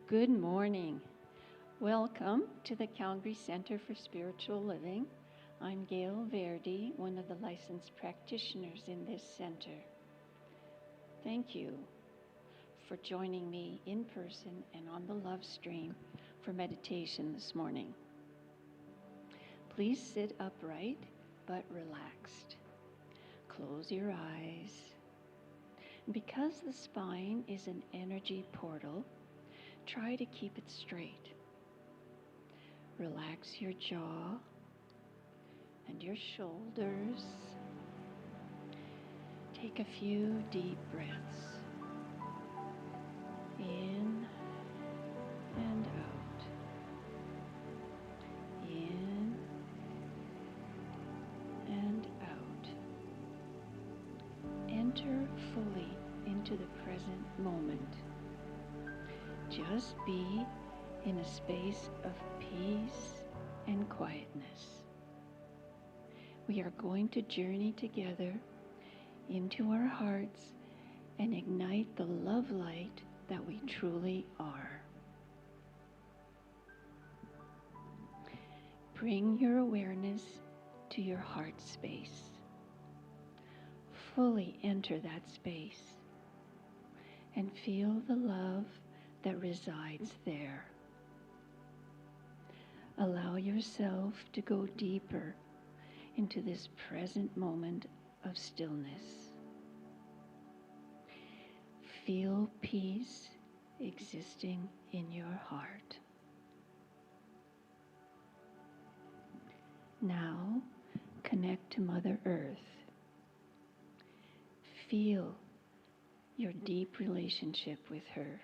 Good morning. Welcome to the Calgary Center for Spiritual Living. I'm Gail Verdi, one of the licensed practitioners in this center. Thank you for joining me in person and on the love stream for meditation this morning. Please sit upright but relaxed. Close your eyes. Because the spine is an energy portal, try to keep it straight. Relax your jaw and your shoulders. Take a few deep breaths. In and out. In and out. Enter fully into the present moment. Just be in a space of peace and quietness. We are going to journey together into our hearts and ignite the love light that we truly are. Bring your awareness to your heart space. Fully enter that space and feel the love that resides there. Allow yourself to go deeper into this present moment of stillness. Feel peace existing in your heart. Now, connect to Mother Earth. Feel your deep relationship with her.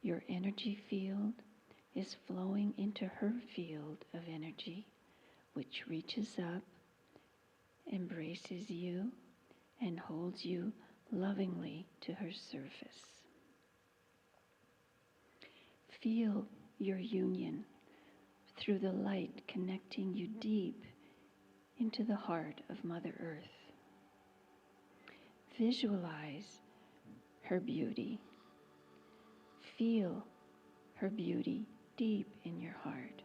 Your energy field is flowing into her field of energy, which reaches up, embraces you, and holds you lovingly to her surface. Feel your union through the light connecting you deep into the heart of Mother Earth. Visualize her beauty. Feel her beauty deep in your heart.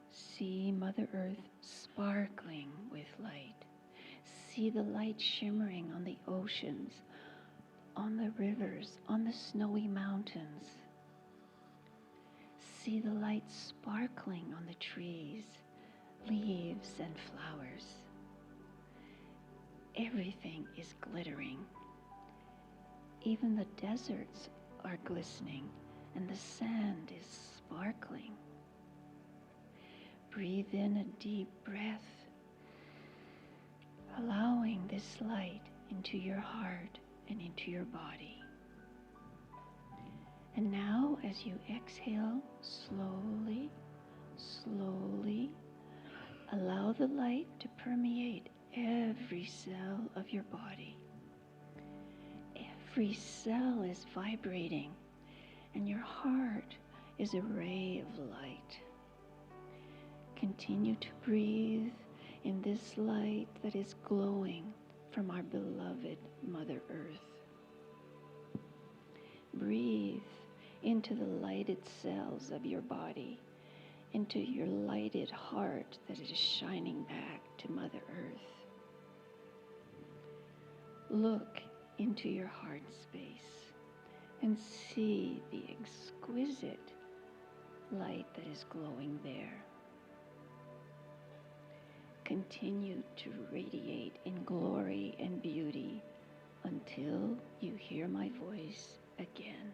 See Mother Earth sparkling with light. See the light shimmering on the oceans, on the rivers, on the snowy mountains. See the light sparkling on the trees, leaves, and flowers. Everything is glittering. Even the deserts are glistening, and the sand is sparkling. Breathe in a deep breath, allowing this light into your heart and into your body. And now, as you exhale, slowly, slowly, allow the light to permeate every cell of your body. Every cell is vibrating, and your heart is a ray of light. Continue to breathe in this light that is glowing from our beloved Mother Earth. Breathe into the lighted cells of your body, into your lighted heart that is shining back to Mother Earth. Look into your heart space and see the exquisite light that is glowing there. Continue to radiate in glory and beauty until you hear my voice again.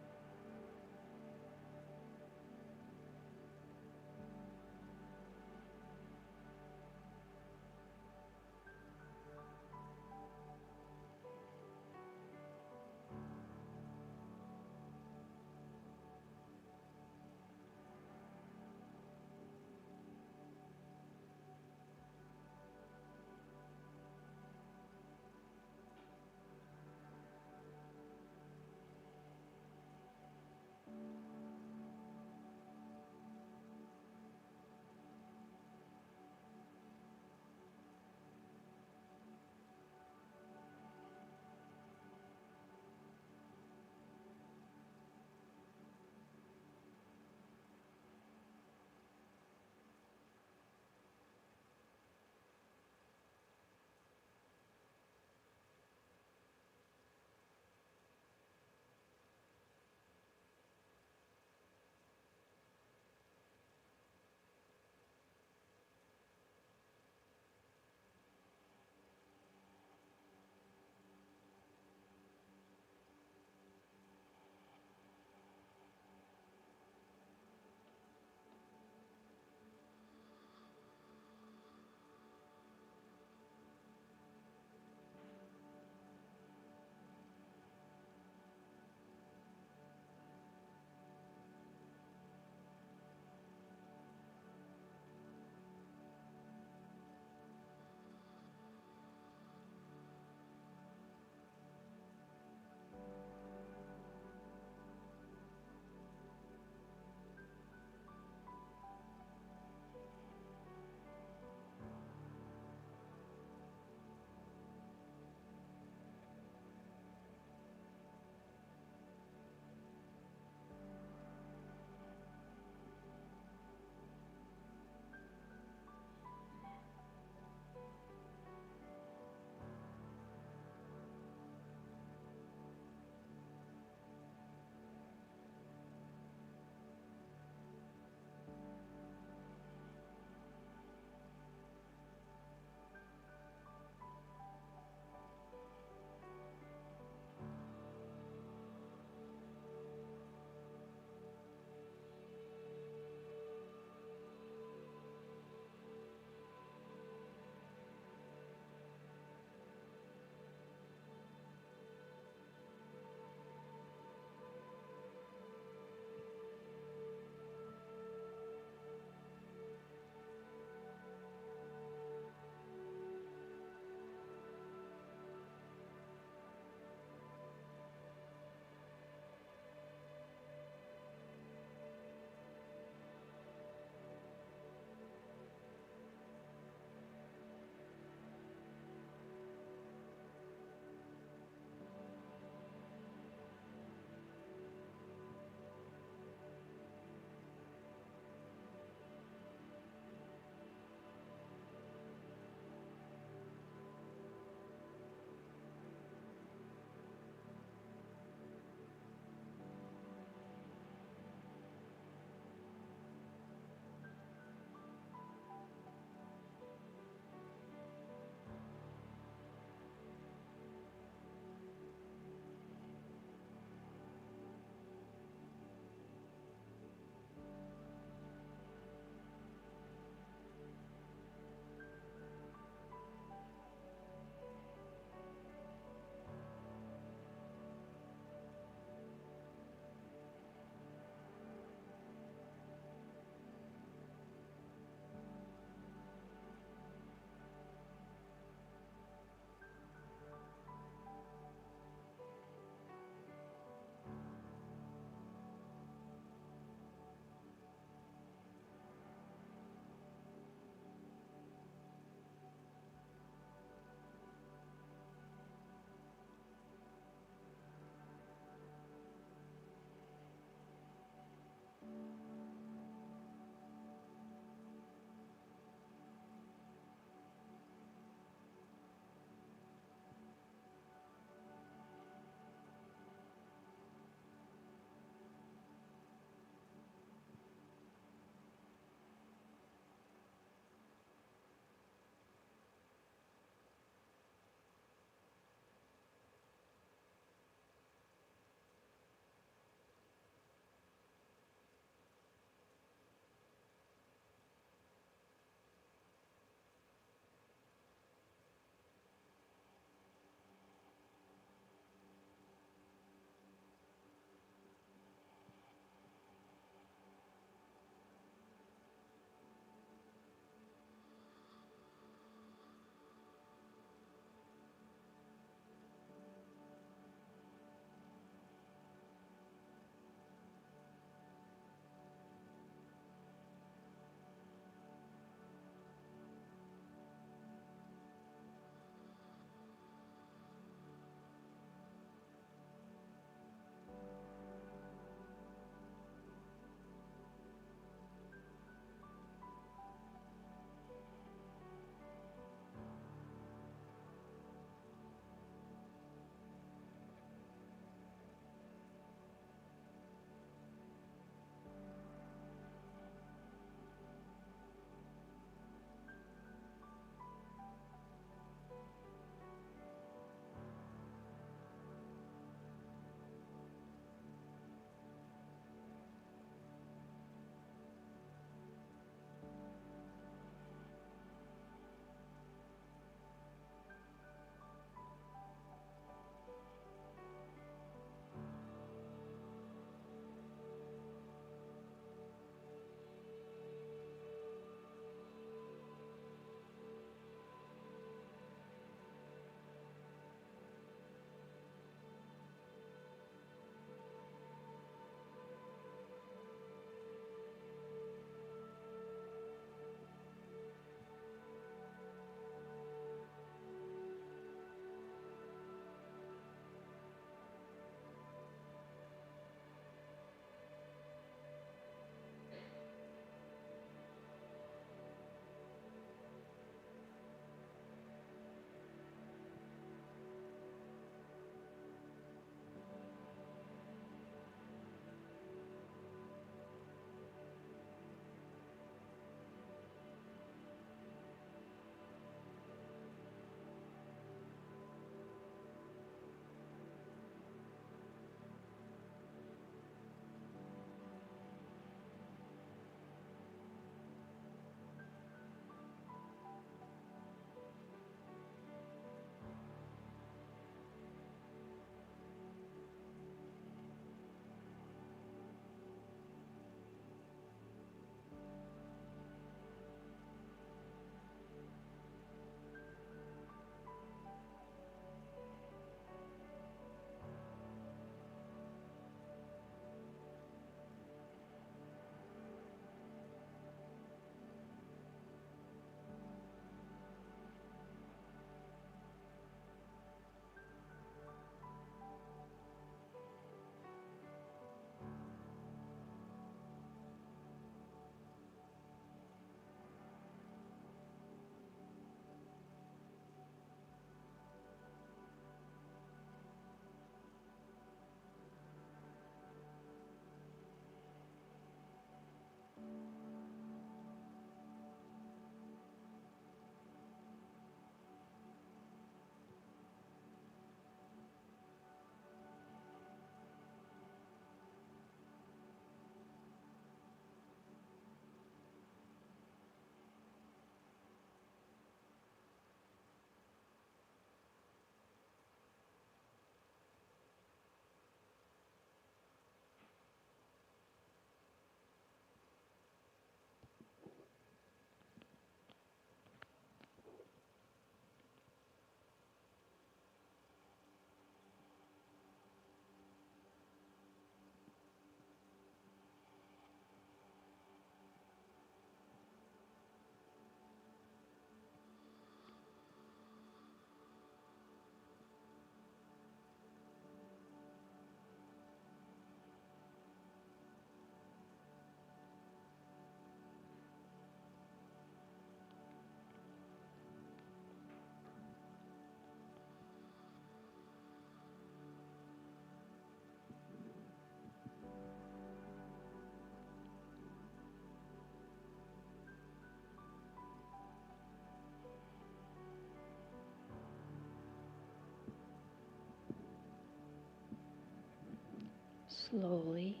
slowly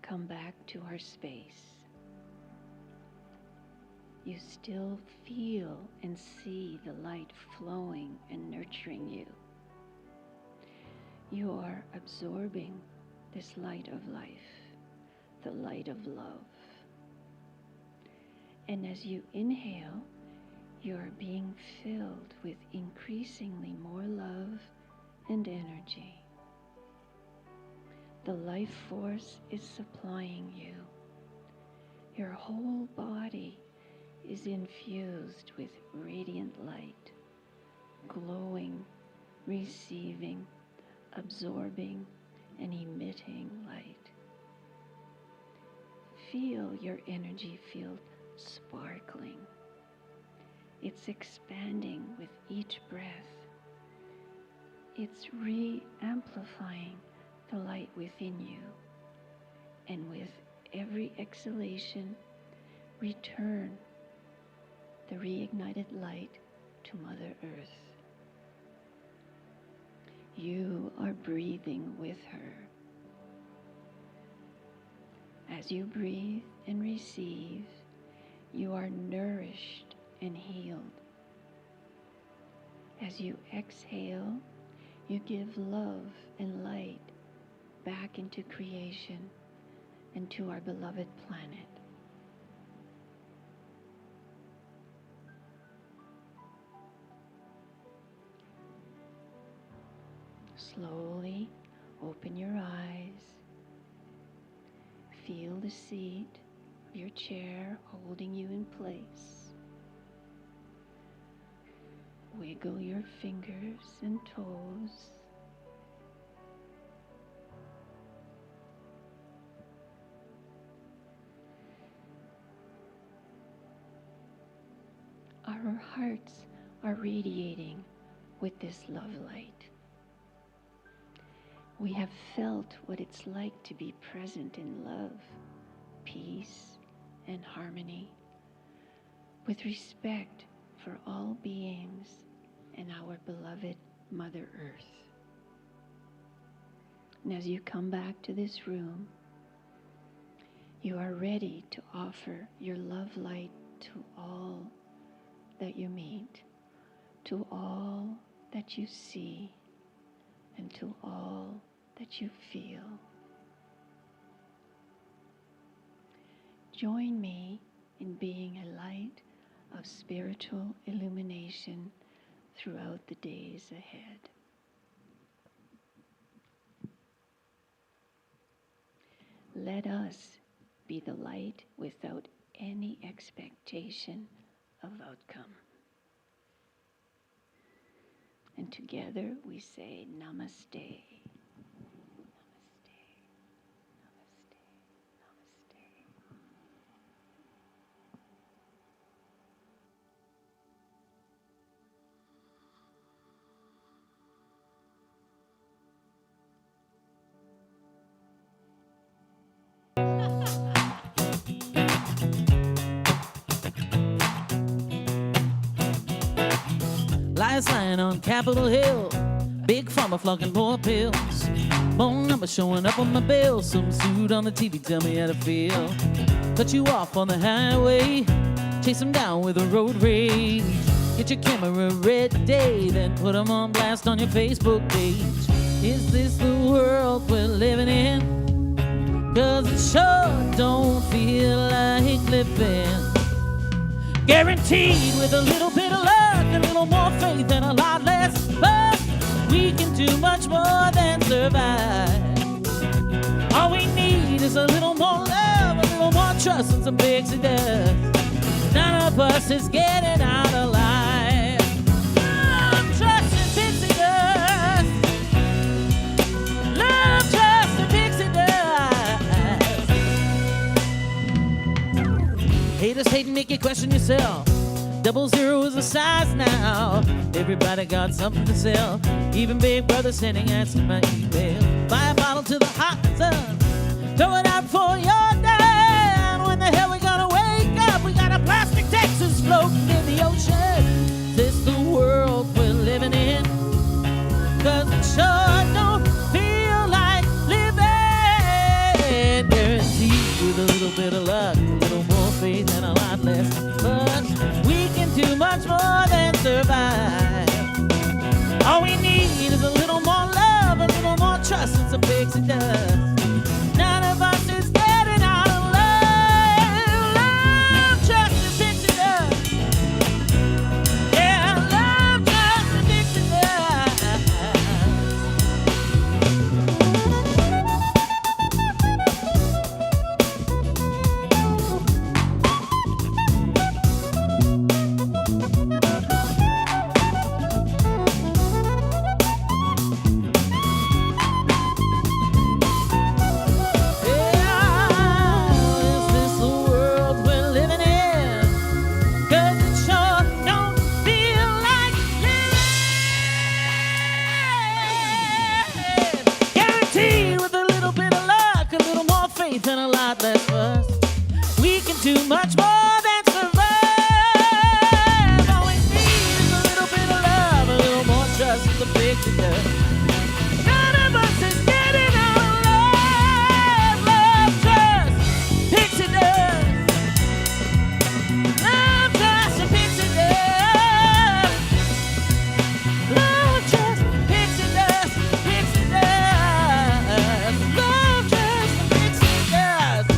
come back to our space. You still feel and see the light flowing and nurturing you. You are absorbing this light of life, the light of love. And as you inhale, you are being filled with increasingly more love and energy. The life force is supplying you. Your whole body is infused with radiant light, glowing, receiving, absorbing, and emitting light. Feel your energy field sparkling. It's expanding with each breath. It's re-amplifying the light within you. And with every exhalation, return the reignited light to Mother Earth. You are breathing with her. As you breathe and receive, you are nourished and healed. As you exhale, you give love and light back into creation and to our beloved planet. Slowly open your eyes. Feel the seat of your chair holding you in place. Wiggle your fingers and toes. Our hearts are radiating with this love light. We have felt what it's like to be present in love, peace, and harmony, with respect for all beings and our beloved Mother Earth. And as you come back to this room, you are ready to offer your love light to all that you meet, to all that you see, and to all that you feel. Join me in being a light of spiritual illumination throughout the days ahead. Let us be the light without any expectation of outcome. And together we say Namaste. Lies lying on Capitol Hill, big pharma flunking more pills. Phone number showing up on my bill, some suit on the TV, tell me how to feel. Cut you off on the highway, chase them down with a road rage. Get your camera ready, then put them on blast on your Facebook page. Is this the world we're living in? 'Cause it sure don't feel like living. Guaranteed with a little bit of luck, a little more faith and a lot less fuss, we can do much more than survive. All we need is a little more love, a little more trust, and some pixie dust. None of us is getting out alive. Love, trust, and pixie dust. Love, trust, and pixie dust. Haters hate and make you question yourself. 00 is a size now. Everybody got something to sell. Even Big Brother sending ads to my email. Buy a bottle to the hot sun, throw it out for your down. When the hell we gonna wake up? We got a plastic Texas floating in the ocean. Is this the world we're living in? 'Cause it sure don't feel like living. luck, a little more faith, and a lot less fuss. We can do much more than survive. All we need is a little more love, a little more trust, and some pixie dust. None of us is getting out of love. Love, trust, and pixie dust. Yeah, love, trust, and pixie dust. And a lot less fuss. We can do much more than survive. All we need is a little bit of love, a little more trust, and the picture does. None of us is getting out of love. Love, trust, pixie dust. Love, trust, and pixie dust. Love, trust, pixie dust, pixie dust. Love, trust, and pixie dust.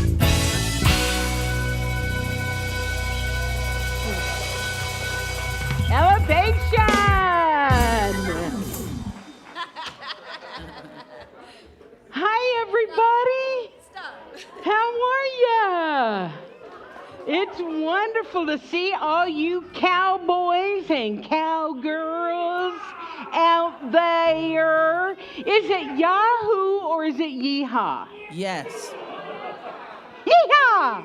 Elevation! Hi, everybody. How are ya? It's wonderful to see all you cowboys and cowgirls out there. Is it Yahoo or is it Yeehaw? Yes. Yeehaw!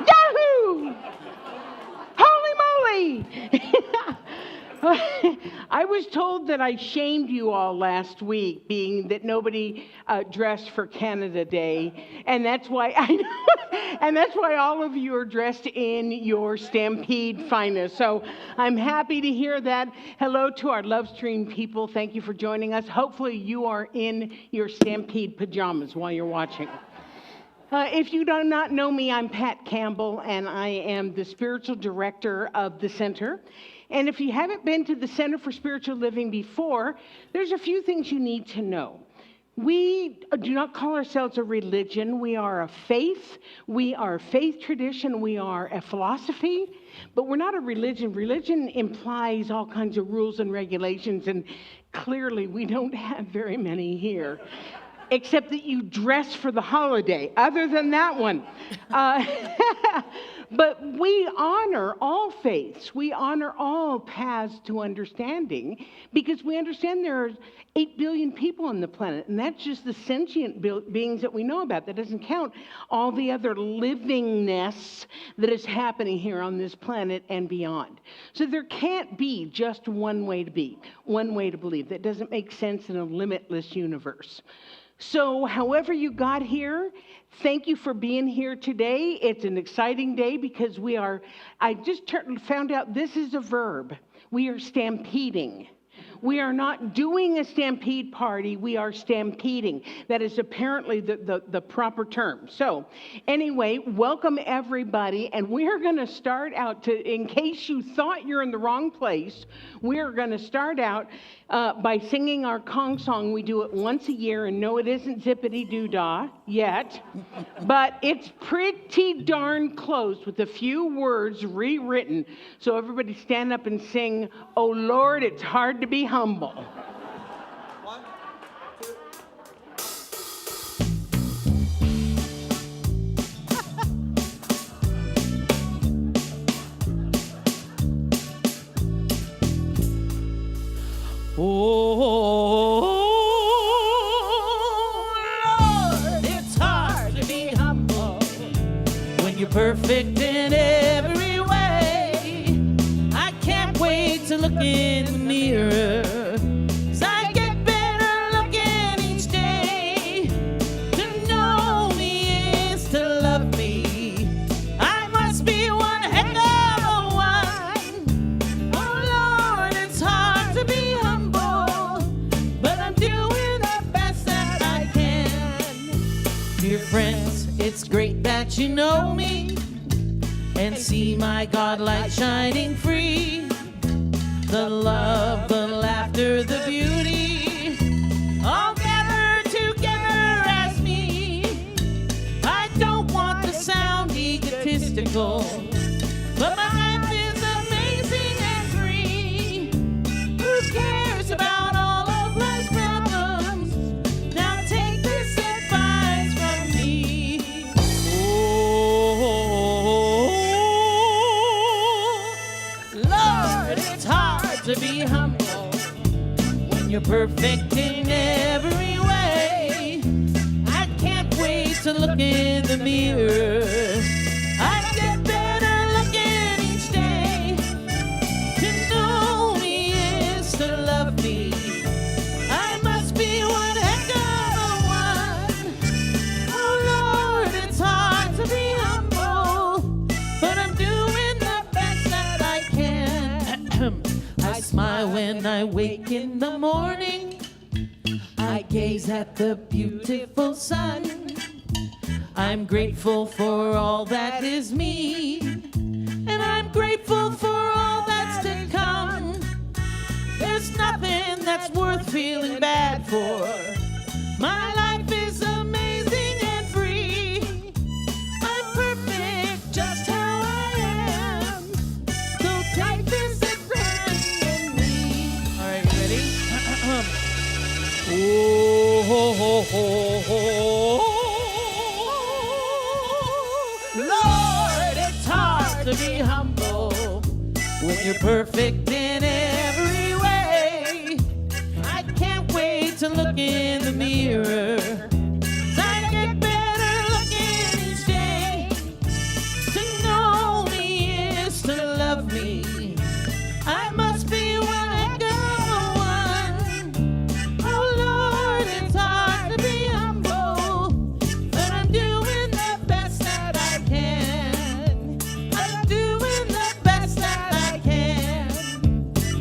Yahoo! Holy moly! I was told that I shamed you all last week, being that nobody dressed for Canada Day, and that's why and that's why all of you are dressed in your Stampede finest. So I'm happy to hear that. Hello to our Love Stream people. Thank you for joining us. Hopefully you are in your Stampede pajamas while you're watching. If you do not know me, I'm Pat Campbell, and I am the spiritual director of the center. And if you haven't been to the Center for Spiritual Living before, there's a few things you need to know. We do not call ourselves a religion. We are a faith. We are a faith tradition. We are a philosophy, but we're not a religion. Religion implies all kinds of rules and regulations, and clearly we don't have very many here. Except that you dress for the holiday, other than that one. But we honor all faiths. We honor all paths to understanding because we understand there are 8 billion people on the planet, and that's just the sentient beings that we know about. That doesn't count all the other livingness that is happening here on this planet and beyond. So there can't be just one way to be, one way to believe. That doesn't make sense in a limitless universe. So however you got here, thank you for being here today. It's an exciting day because I just found out this is a verb. We are stampeding. We are not doing a stampede party, we are stampeding. That is apparently the proper term. So anyway, welcome everybody, and we're going to start out in case you thought you're in the wrong place, we're going to start out by singing our Kong song. We do it once a year, and no, it isn't zippity-doo-dah yet, but it's pretty darn close with a few words rewritten. So everybody stand up and sing, "Oh Lord, it's hard to be humble." 1, 2. Oh, Lord, it's hard to be humble when you're perfect in every way. I can't wait to look in the mirror, 'cause I get better looking each day. To know me is to love me. I must be one heck of a one. Oh Lord, it's hard to be humble, but I'm doing the best that I can. Dear friends, it's great that get you know me and see my God light shining free. The love, the laughter, the beauty, all gathered together as me. I don't want to sound egotistical, but my life is amazing and free. Who cares about all of life's problems? Now take this advice from me. Oh, Lord, it's hard to be humble when you're perfect in every way. I can't wait to look in the mirror. I get better looking each day. To know me is to love me. I must be one heck of a one. Oh Lord, it's hard to be humble, but I'm doing the best that I can. I smile when I wake in the morning. I gaze at the beautiful sun. I'm grateful for all that is me, and I'm grateful for all that's to come. There's nothing that's worth feeling bad for. My life is amazing and free. I'm perfect just how I am. So take this advice from me. All right, you ready? Oh, ho, ho, ho, ho. Lord, it's hard to be humble when you're perfect in every way. I can't wait to look in the mirror. I get better looking each day. To know me is to love me. I must be one heck of a one. Oh Lord, it's hard to be humble, but I'm doing the best that I can. I'm doing the best that I can.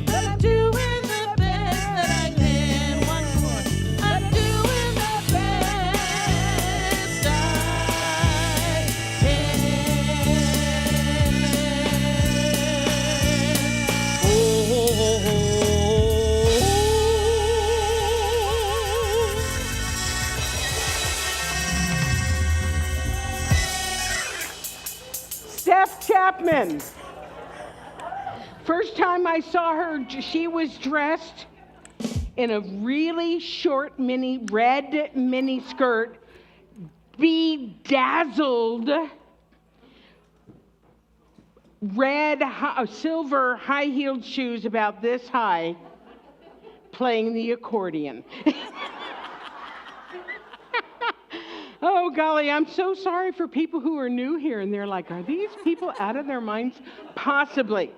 I'm doing the best that I can. One more. I'm doing the best I can. Steph Chapman. First time I saw her, she was dressed in a really short red mini skirt, bedazzled silver high-heeled shoes about this high, playing the accordion. Oh, golly, I'm so sorry for people who are new here, and they're like, are these people out of their minds? Possibly.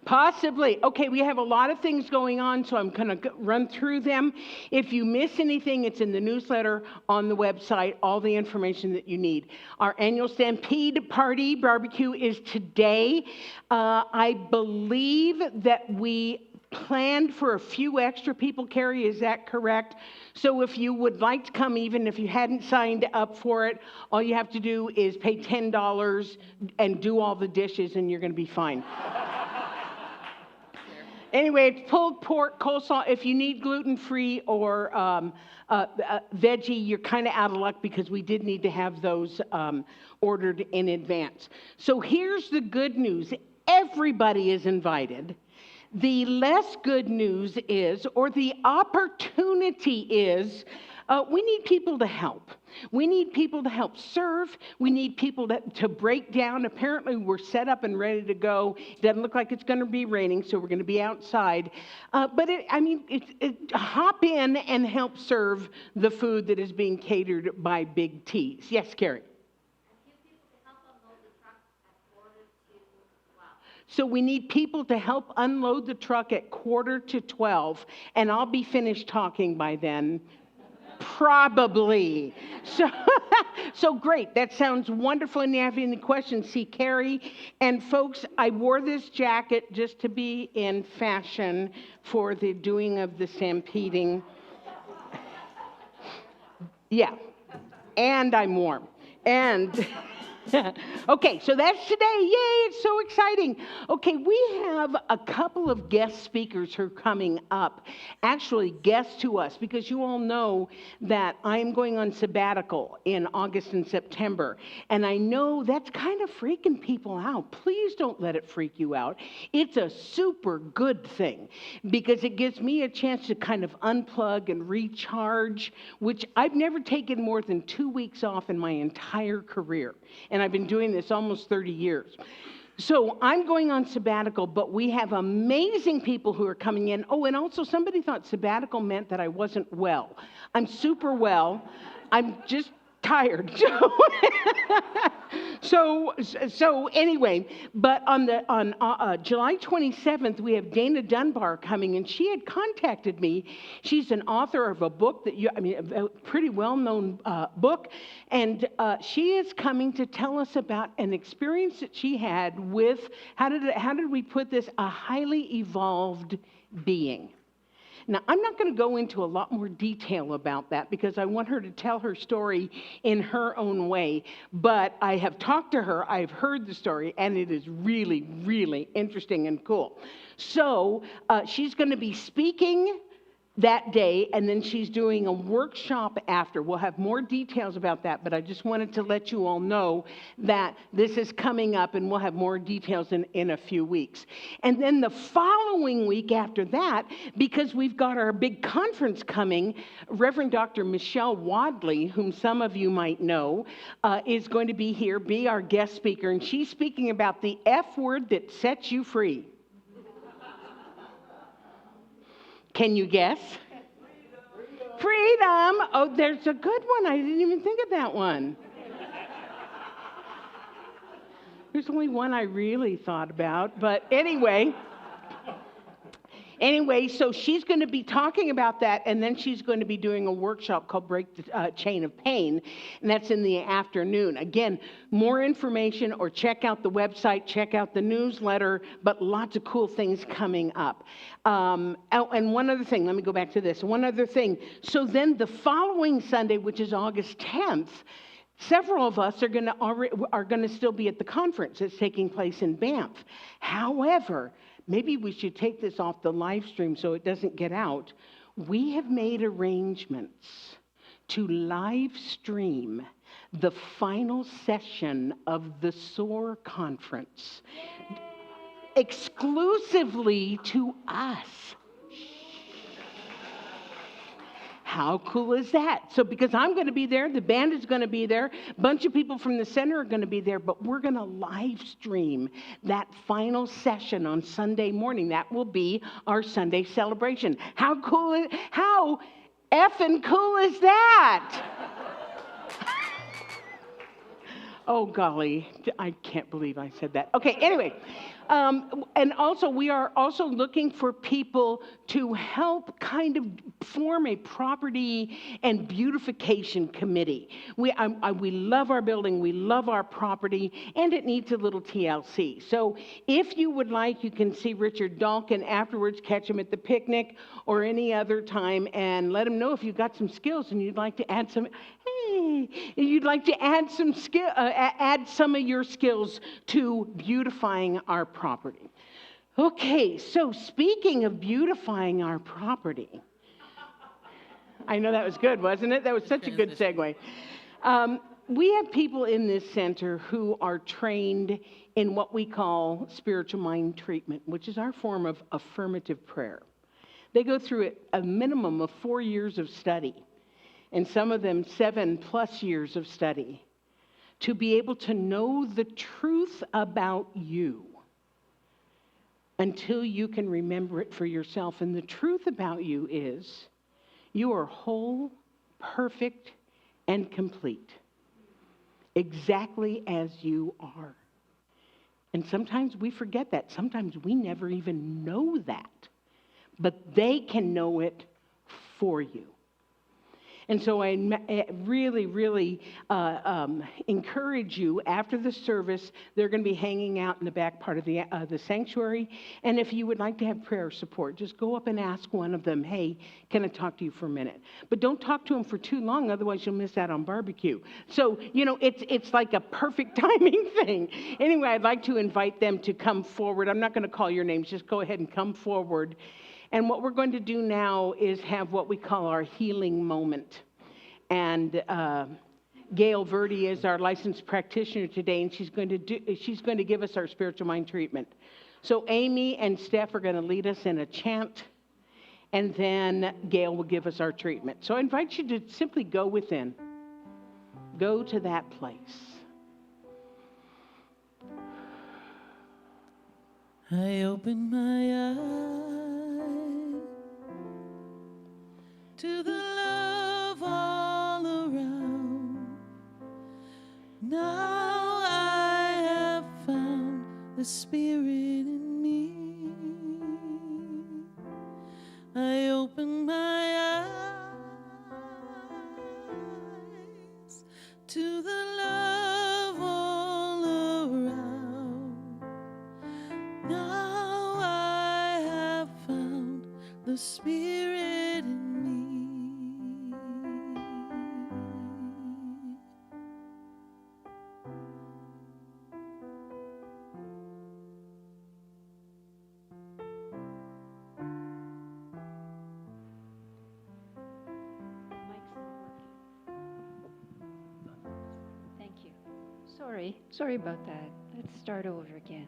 Possibly. Okay, we have a lot of things going on, so I'm going to run through them. If you miss anything, it's in the newsletter, on the website, all the information that you need. Our annual Stampede Party Barbecue is today. I believe that we planned for a few extra people, Carrie, is that correct? So if you would like to come, even if you hadn't signed up for it, all you have to do is pay $10 and do all the dishes, and you're going to be fine. Anyway, it's pulled pork, coleslaw. If you need gluten-free or veggie, you're kind of out of luck because we did need to have those ordered in advance. So here's the good news. Everybody is invited. The less good news is, or the opportunity is, we need people to help. We need people to help serve. We need people to break down. Apparently, we're set up and ready to go. It doesn't look like it's going to be raining, so we're going to be outside. But hop in and help serve the food that is being catered by Big T's. Yes, Carrie? So we need people to help unload the truck at 11:45, and I'll be finished talking by then. Probably. So great. That sounds wonderful. And if you have any questions, see Carrie. And folks, I wore this jacket just to be in fashion for the doing of the stampeding. Yeah. And I'm warm. And okay, so that's today. Yay, it's so exciting. Okay, we have a couple of guest speakers who are coming up. Actually, guests to us, because you all know that I'm going on sabbatical in August and September. And I know that's kind of freaking people out. Please don't let it freak you out. It's a super good thing because it gives me a chance to kind of unplug and recharge, which I've never taken more than 2 weeks off in my entire career. And I've been doing this almost 30 years. So I'm going on sabbatical, but we have amazing people who are coming in. Oh, and also somebody thought sabbatical meant that I wasn't well. I'm super well. I'm just tired. So anyway, but on July 27th, we have Dana Dunbar coming, and she had contacted me. She's an author of a book a pretty well-known book, and she is coming to tell us about an experience that she had with, how did we put this, a highly evolved being. Now, I'm not going to go into a lot more detail about that because I want her to tell her story in her own way. But I have talked to her, I've heard the story, and it is really, really interesting and cool. So she's going to be speaking that day, and then she's doing a workshop after. We'll have more details about that, but I just wanted to let you all know that this is coming up, and we'll have more details in a few weeks. And then the following week after that, because we've got our big conference coming, Reverend Dr. Michelle Wadley, whom some of you might know, is going to be here, be our guest speaker, and she's speaking about the F word that sets you free. Can you guess? Freedom. Oh, there's a good one. I didn't even think of that one. There's only one I really thought about. But anyway, so she's going to be talking about that, and then she's going to be doing a workshop called Break the Chain of Pain, and that's in the afternoon. Again, more information, or check out the website, check out the newsletter, but lots of cool things coming up. And one other thing, let me go back to this. One other thing. So then the following Sunday, which is August 10th, several of us are going to still be at the conference that's taking place in Banff. However, maybe we should take this off the live stream so it doesn't get out. We have made arrangements to live stream the final session of the SOAR conference exclusively to us. How cool is that? So because I'm going to be there, the band is going to be there, a bunch of people from the center are going to be there, but we're going to live stream that final session on Sunday morning. That will be our Sunday celebration. How effing cool is that? Oh, golly, I can't believe I said that. Okay, anyway. And also, we are also looking for people to help kind of form a property and beautification committee. We love our building, we love our property, and it needs a little TLC. So if you would like, you can see Richard Dalkin afterwards, catch him at the picnic or any other time, and let him know if you've got some skills and you'd like to add some. You'd like to add some of your skills to beautifying our property. Okay, so speaking of beautifying our property, I know that was good, wasn't it? That was such a good segue. We have people in this center who are trained in what we call spiritual mind treatment, which is our form of affirmative prayer. They go through a minimum of 4 years of study, and some of them 7+ years of study, to be able to know the truth about you until you can remember it for yourself. And the truth about you is you are whole, perfect, and complete, exactly as you are. And sometimes we forget that. Sometimes we never even know that. But they can know it for you. And so I really, really encourage you, after the service, they're going to be hanging out in the back part of the sanctuary. And if you would like to have prayer support, just go up and ask one of them, hey, can I talk to you for a minute? But don't talk to them for too long, otherwise you'll miss out on barbecue. So, it's like a perfect timing thing. Anyway, I'd like to invite them to come forward. I'm not going to call your names, just go ahead and come forward. And what we're going to do now is have what we call our healing moment. And Gail Verdi is our licensed practitioner today, and she's going to give us our spiritual mind treatment. So Amy and Steph are going to lead us in a chant, and then Gail will give us our treatment. So I invite you to simply go within. Go to that place. I open my eyes to the love all around. Now I have found the Spirit in me. I open my eyes to the love all around. Now I have found the Spirit in me. Mic's not working. Thank you. Sorry about that. Let's start over again.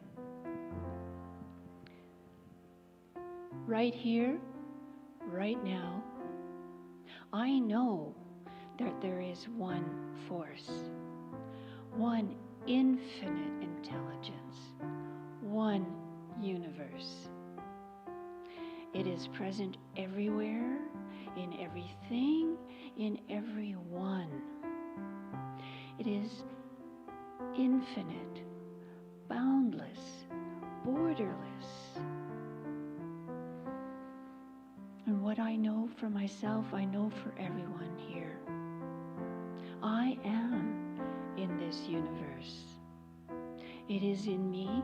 Right here, right now, I know that there is one force, one infinite intelligence, one universe. It is present everywhere, in everything, in everyone. It is infinite, boundless, borderless. And what I know for myself, I know for everyone here. I am in this universe. It is in me,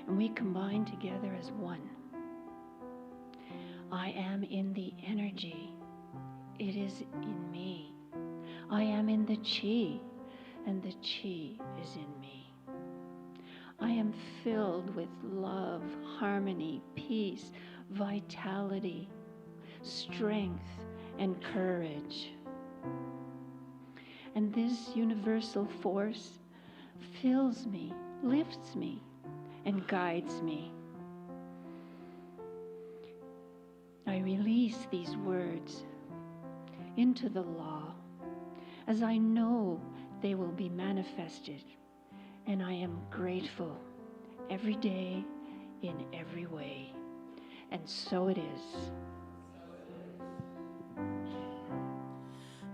and we combine together as one. I am in the energy. It is in me. I am in the chi, and the chi is in me. I am filled with love, harmony, peace, vitality, strength, and courage. And this universal force fills me, lifts me, and guides me. I release these words into the law, as I know they will be manifested, and I am grateful every day in every way. And so it is.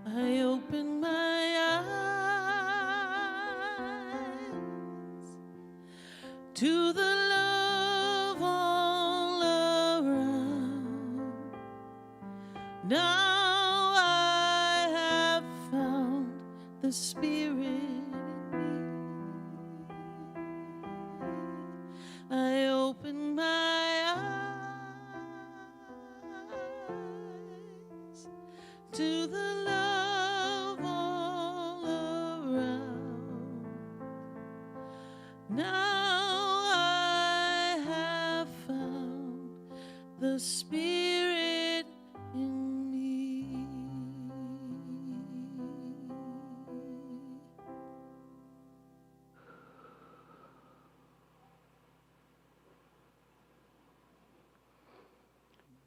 I open my eyes to the love all around. Now I have found the Spirit in me. I open my eyes to the love all around. Now I have found the Spirit in me.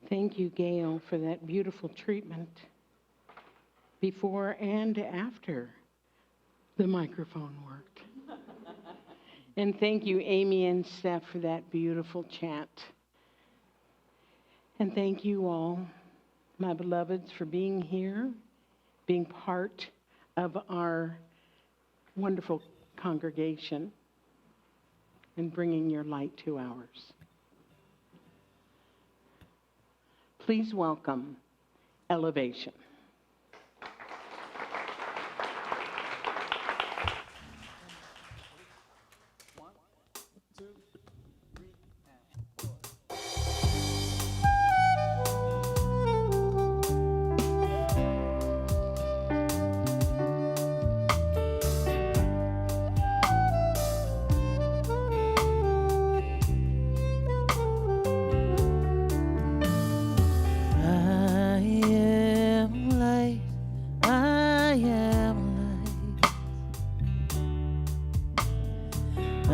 Thank you, Gail, for that beautiful treatment before and after the microphone worked. And thank you, Amy and Steph, for that beautiful chant. And thank you all, my beloveds, for being here, being part of our wonderful congregation, and bringing your light to ours. Please welcome Elevation.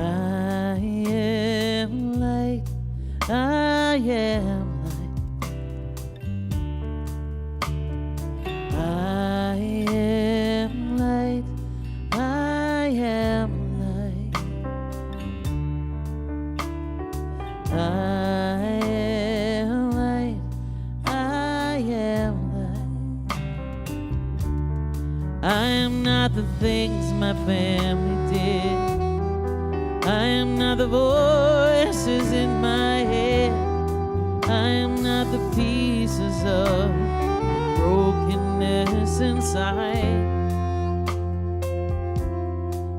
I am light. I am light. I am light. I am light. I am light. I am light. I am not the things my family did. I am not the voices in my head. I am not the pieces of brokenness inside.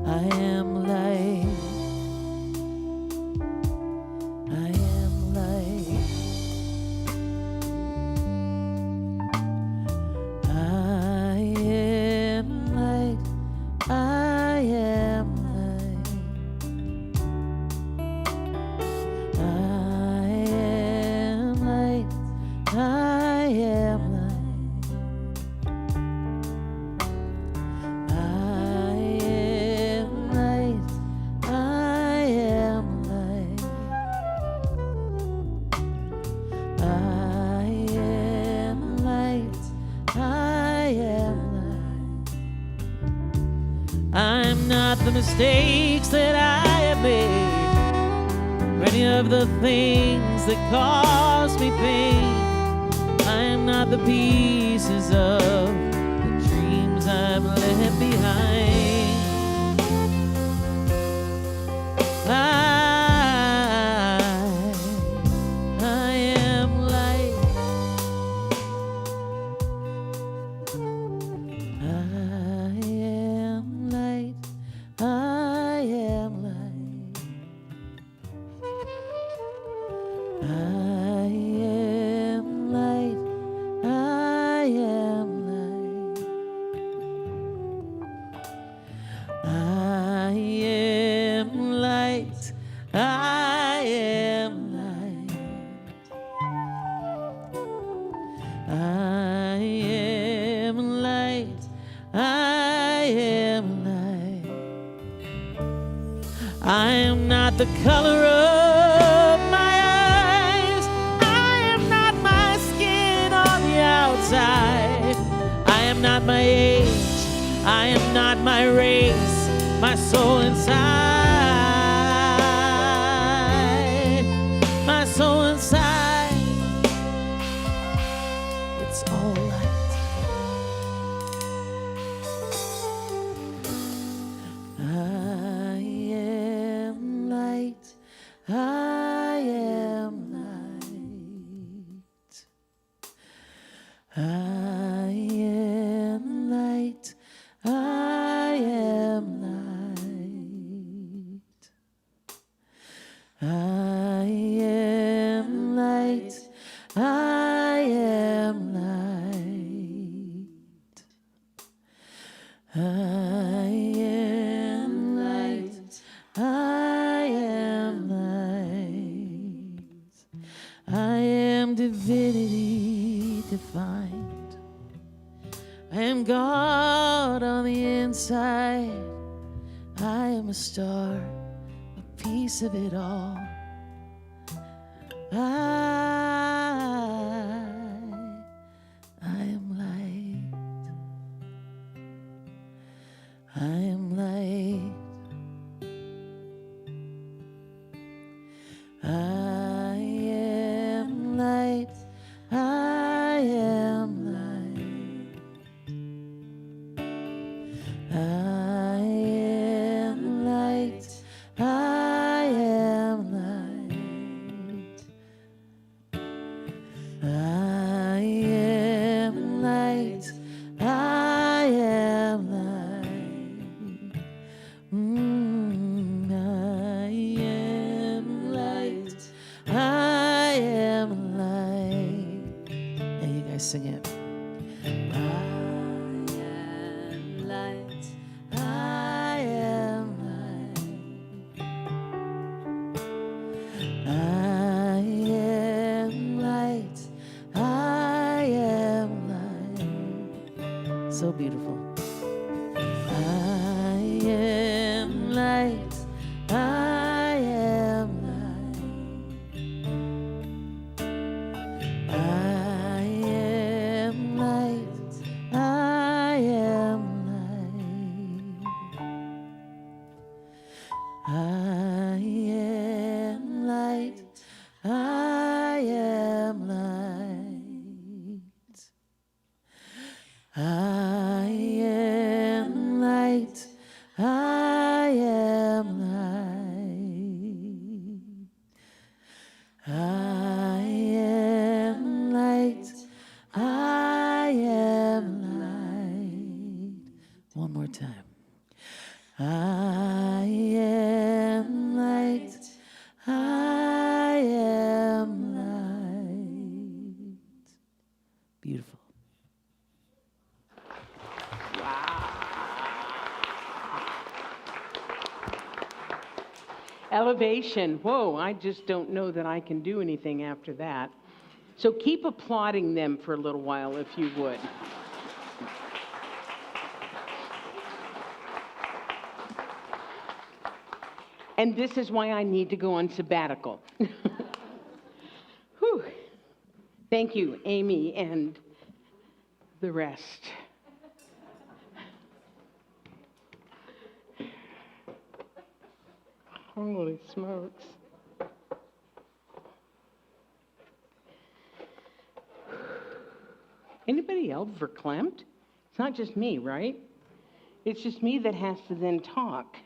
I am light. I am light. I am light. I am light. I am light. I am light. I am light. I am light. I am light. I am light. I'm not the mistakes that I have made, or any of the things that cause me pain. I am not the pieces of the dreams I've left behind. I am light. I am light. I am light. I am light. I am light. I am light. I am light. I am light. I am light. I am not the color of my eyes. I am not my skin on the outside. I am not my age. I am not my race. My soul inside. My soul inside. It's all light. I am light. I am light. I am light. I am light. I am light. I am light. I am light. I am light. I am divinity defined. I am God on the inside. I am a star, a piece of it all. I am light. I am light. I am light. I am light. I am light. I am light. I am light. I am light. I am light. I am light. Yeah, you guys sing it. I am light. I am light. I am light. I am light. So beautiful. I am light. I I am light. I am light. I am light. I am light. I am light. I am light. One more time. I am light. I am light. Beautiful. Elevation. Whoa, I just don't know that I can do anything after that. So keep applauding them for a little while if you would. And this is why I need to go on sabbatical. Whew. Thank you, Amy, and the rest. Holy smokes. Anybody else verklempt? It's not just me, right? It's just me that has to then talk.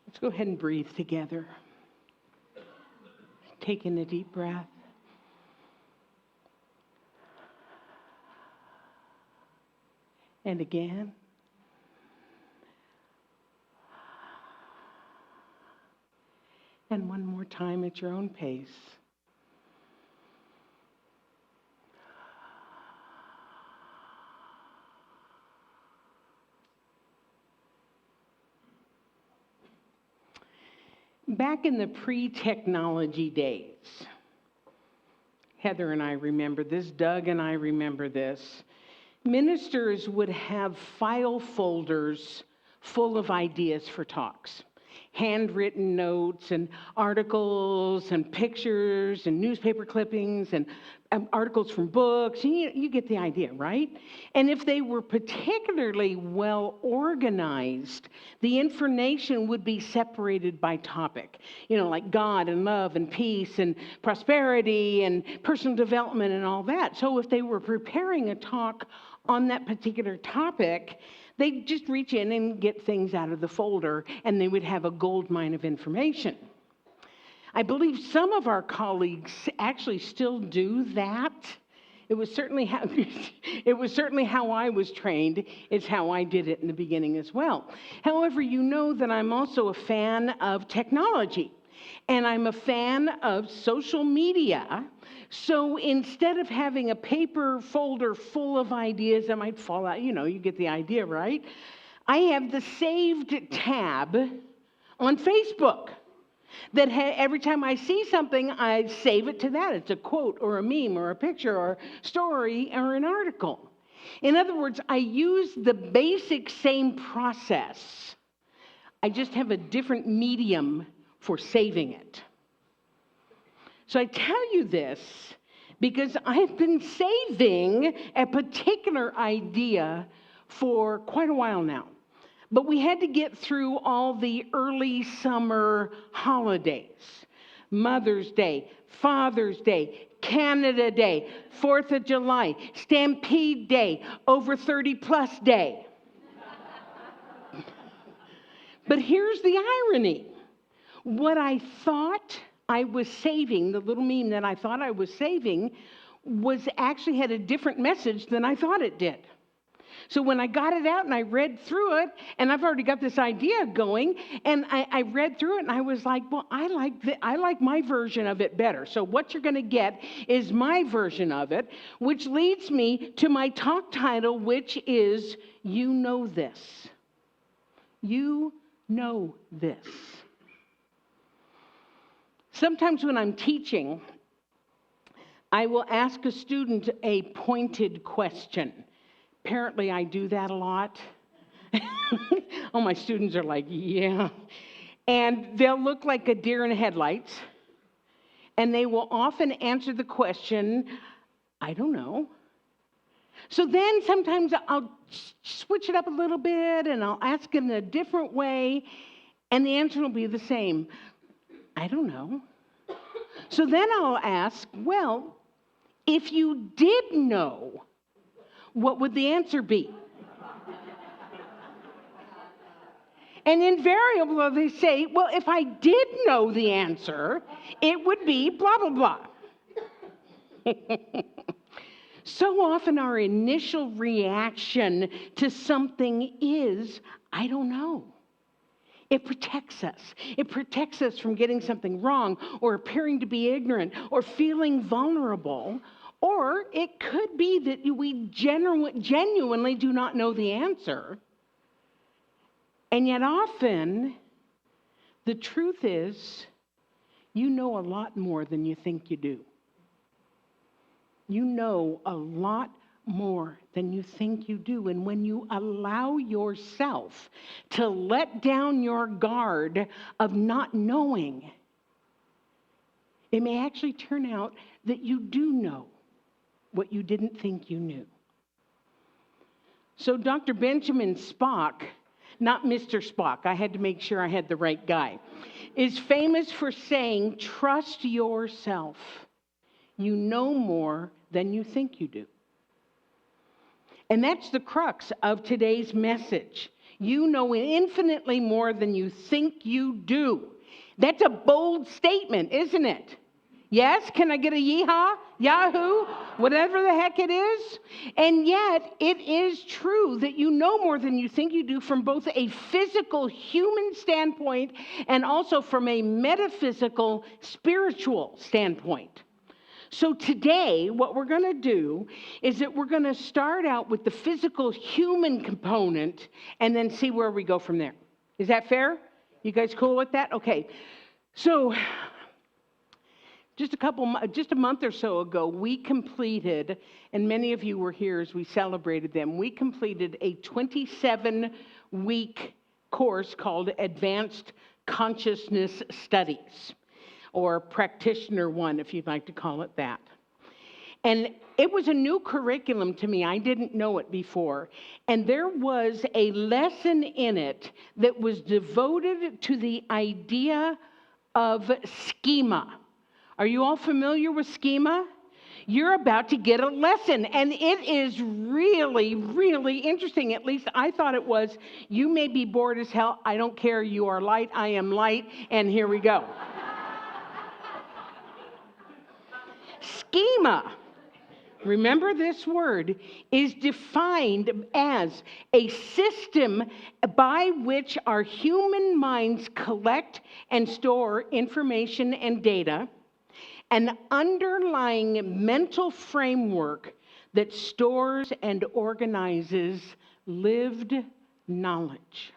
Let's go ahead and breathe together. Taking a deep breath. And again. And one more time at your own pace. Back in the pre-technology days, Heather and I remember this, Doug and I remember this, ministers would have file folders full of ideas for talks. Handwritten notes and articles and pictures and newspaper clippings and articles from books. You get the idea, right? And if they were particularly well organized, the information would be separated by topic. You know, like God and love and peace and prosperity and personal development and all that. So if they were preparing a talk on that particular topic, they'd just reach in and get things out of the folder, and they would have a gold mine of information. I believe some of our colleagues actually still do that. It was certainly how I was trained. It's how I did it in the beginning as well. However, you know that I'm also a fan of technology, and I'm a fan of social media. So instead of having a paper folder full of ideas that might fall out, you get the idea, right? I have the saved tab on Facebook that every time I see something, I save it to that. It's a quote or a meme or a picture or a story or an article. In other words, I use the basic same process. I just have a different medium for saving it. So I tell you this because I've been saving a particular idea for quite a while now. But we had to get through all the early summer holidays. Mother's Day, Father's Day, Canada Day, 4th of July, Stampede Day, over 30 plus day. But here's the irony. What I thought I was saving, the little meme that I thought I was saving, was actually had a different message than I thought it did. So when I got it out and I read through it, and I've already got this idea going, and I read through it and I was like, well, I like my version of it better. So what you're going to get is my version of it, which leads me to my talk title, which is, You Know This. You know this. Sometimes when I'm teaching, I will ask a student a pointed question. Apparently, I do that a lot. All my students are like, yeah. And they'll look like a deer in headlights. And they will often answer the question, I don't know. So then sometimes I'll switch it up a little bit and I'll ask in a different way, and the answer will be the same. I don't know. So then I'll ask, well, if you did know, what would the answer be? And invariably they say, well, if I did know the answer, it would be blah, blah, blah. So often our initial reaction to something is, I don't know. It protects us. It protects us from getting something wrong or appearing to be ignorant or feeling vulnerable. Or it could be that we genuinely do not know the answer. And yet often, the truth is, you know a lot more than you think you do. You know a lot more than you think you do. And when you allow yourself to let down your guard of not knowing, it may actually turn out that you do know what you didn't think you knew. So Dr. Benjamin Spock, not Mr. Spock, I had to make sure I had the right guy, is famous for saying, trust yourself. You know more than you think you do. And that's the crux of today's message. You know infinitely more than you think you do. That's a bold statement, isn't it? Yes? Can I get a yeehaw? Yahoo? Whatever the heck it is. And yet, it is true that you know more than you think you do from both a physical, human standpoint and also from a metaphysical, spiritual standpoint. So today, what we're going to do is that we're going to start out with the physical, human component and then see where we go from there. Is that fair? You guys cool with that? Okay. So just a month or so ago, we completed, and many of you were here as we celebrated them, we completed a 27-week course called Advanced Consciousness Studies, or Practitioner 1, if you'd like to call it that. And it was a new curriculum to me. I didn't know it before. And there was a lesson in it that was devoted to the idea of schema. Are you all familiar with schema? You're about to get a lesson, and it is really, really interesting. At least I thought it was. You may be bored as hell. I don't care. You are light. I am light. And here we go. Schema, remember this word, is defined as a system by which our human minds collect and store information and data, an underlying mental framework that stores and organizes lived knowledge.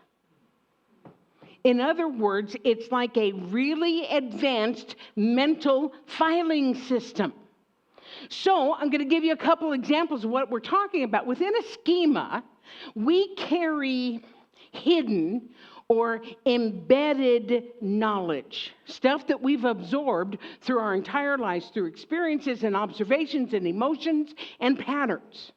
In other words, it's like a really advanced mental filing system. So I'm going to give you a couple examples of what we're talking about. Within a schema, we carry hidden or embedded knowledge, stuff that we've absorbed through our entire lives, through experiences and observations and emotions and patterns.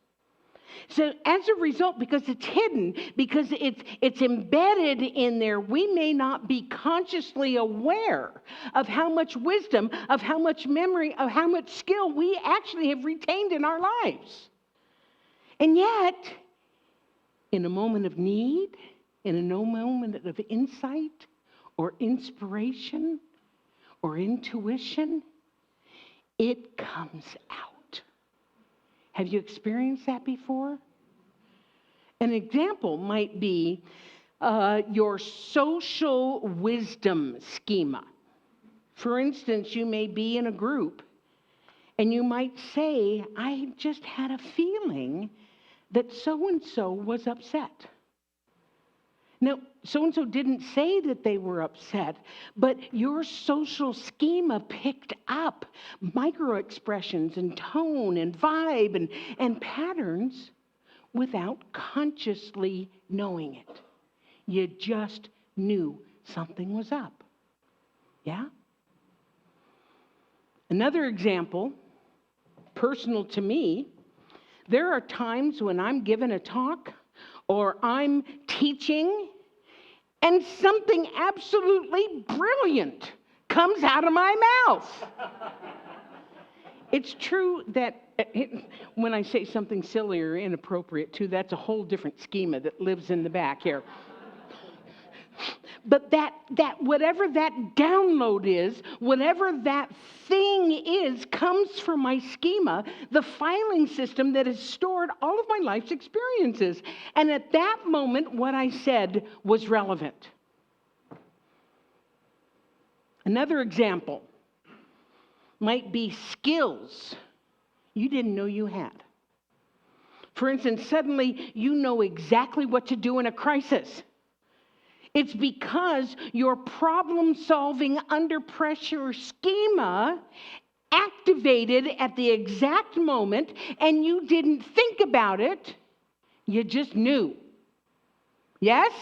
So as a result, because it's hidden, because it's embedded in there, we may not be consciously aware of how much wisdom, of how much memory, of how much skill we actually have retained in our lives. And yet, in a moment of need, in a moment of insight or inspiration or intuition, it comes out. Have you experienced that before? An example might be your social wisdom schema. For instance, you may be in a group and you might say, I just had a feeling that so-and-so was upset. Now, so-and-so didn't say that they were upset, but your social schema picked up micro-expressions and tone and vibe and patterns without consciously knowing it. You just knew something was up. Yeah? Another example, personal to me, There are times when I'm giving a talk or I'm teaching and something absolutely brilliant comes out of my mouth. It's true that when I say something silly or inappropriate too, that's a whole different schema that lives in the back here. But that whatever that download is, whatever that thing is, comes from my schema, the filing system that has stored all of my life's experiences. And at that moment, what I said was relevant. Another example might be skills you didn't know you had. For instance, suddenly you know exactly what to do in a crisis. It's because your problem-solving under pressure schema activated at the exact moment, and you didn't think about it, you just knew. Yes?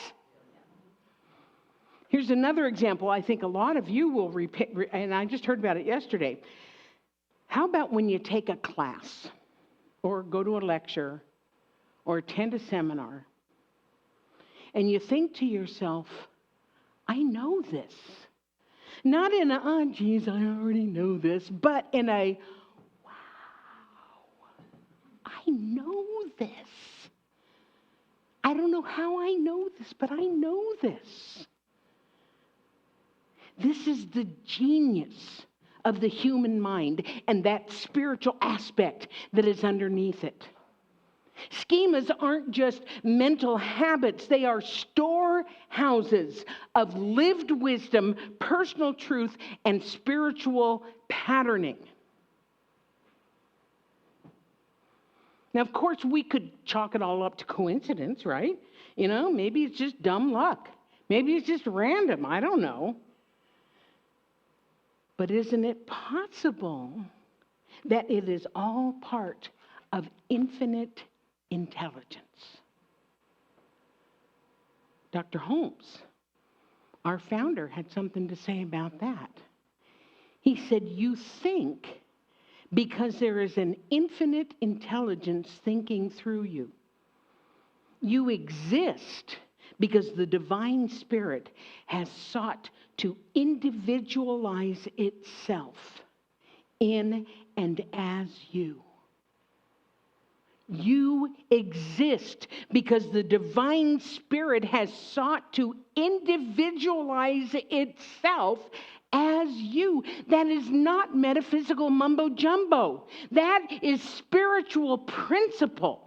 Here's another example I think a lot of you will repeat, and I just heard about it yesterday. How about when you take a class, or go to a lecture, or attend a seminar, and you think to yourself, I know this. Not in a, oh, geez, I already know this, but in a, wow, I know this. I don't know how I know this, but I know this. This is the genius of the human mind and that spiritual aspect that is underneath it. Schemas aren't just mental habits. They are storehouses of lived wisdom, personal truth, and spiritual patterning. Now, of course, we could chalk it all up to coincidence, right? You know, maybe it's just dumb luck. Maybe it's just random. I don't know. But isn't it possible that it is all part of infinite intelligence? Dr. Holmes, our founder, had something to say about that. He said, you think because there is an infinite intelligence thinking through you. You exist because the divine spirit has sought to individualize itself in and as you. You exist because the divine spirit has sought to individualize itself as you. That is not metaphysical mumbo jumbo. That is spiritual principle.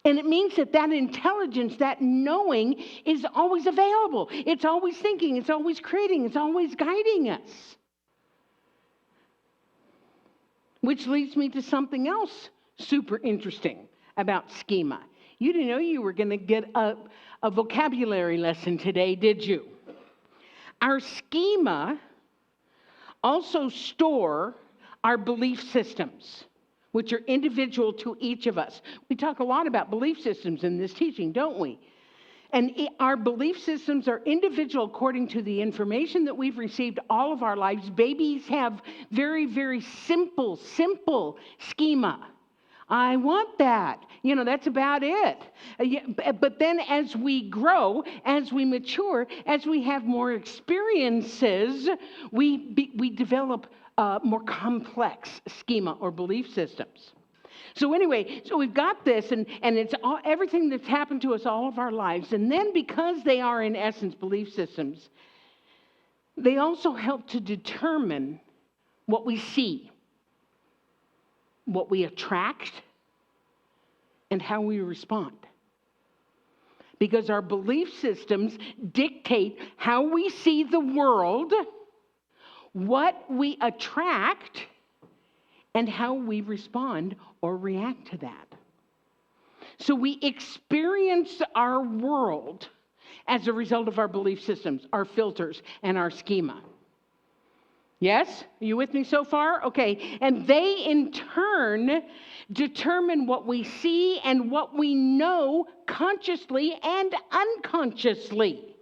And it means that intelligence, that knowing is always available. It's always thinking, it's always creating, it's always guiding us. Which leads me to something else super interesting about schema. You didn't know you were going to get a vocabulary lesson today, did you? Our schema also store our belief systems, which are individual to each of us. We talk a lot about belief systems in this teaching, don't we? And our belief systems are individual according to the information that we've received all of our lives. Babies have very, very simple schema. I want that. You know, that's about it. But then as we grow, as we mature, as we have more experiences, we develop more complex schema or belief systems. So anyway, so we've got this, and it's everything that's happened to us all of our lives. And then because they are, in essence, belief systems, they also help to determine what we see, what we attract, and how we respond. Because our belief systems dictate how we see the world, what we attract, and how we respond or react to that. So we experience our world as a result of our belief systems, our filters, and our schema. Yes? Are you with me so far? Okay. And they, in turn, determine what we see and what we know consciously and unconsciously.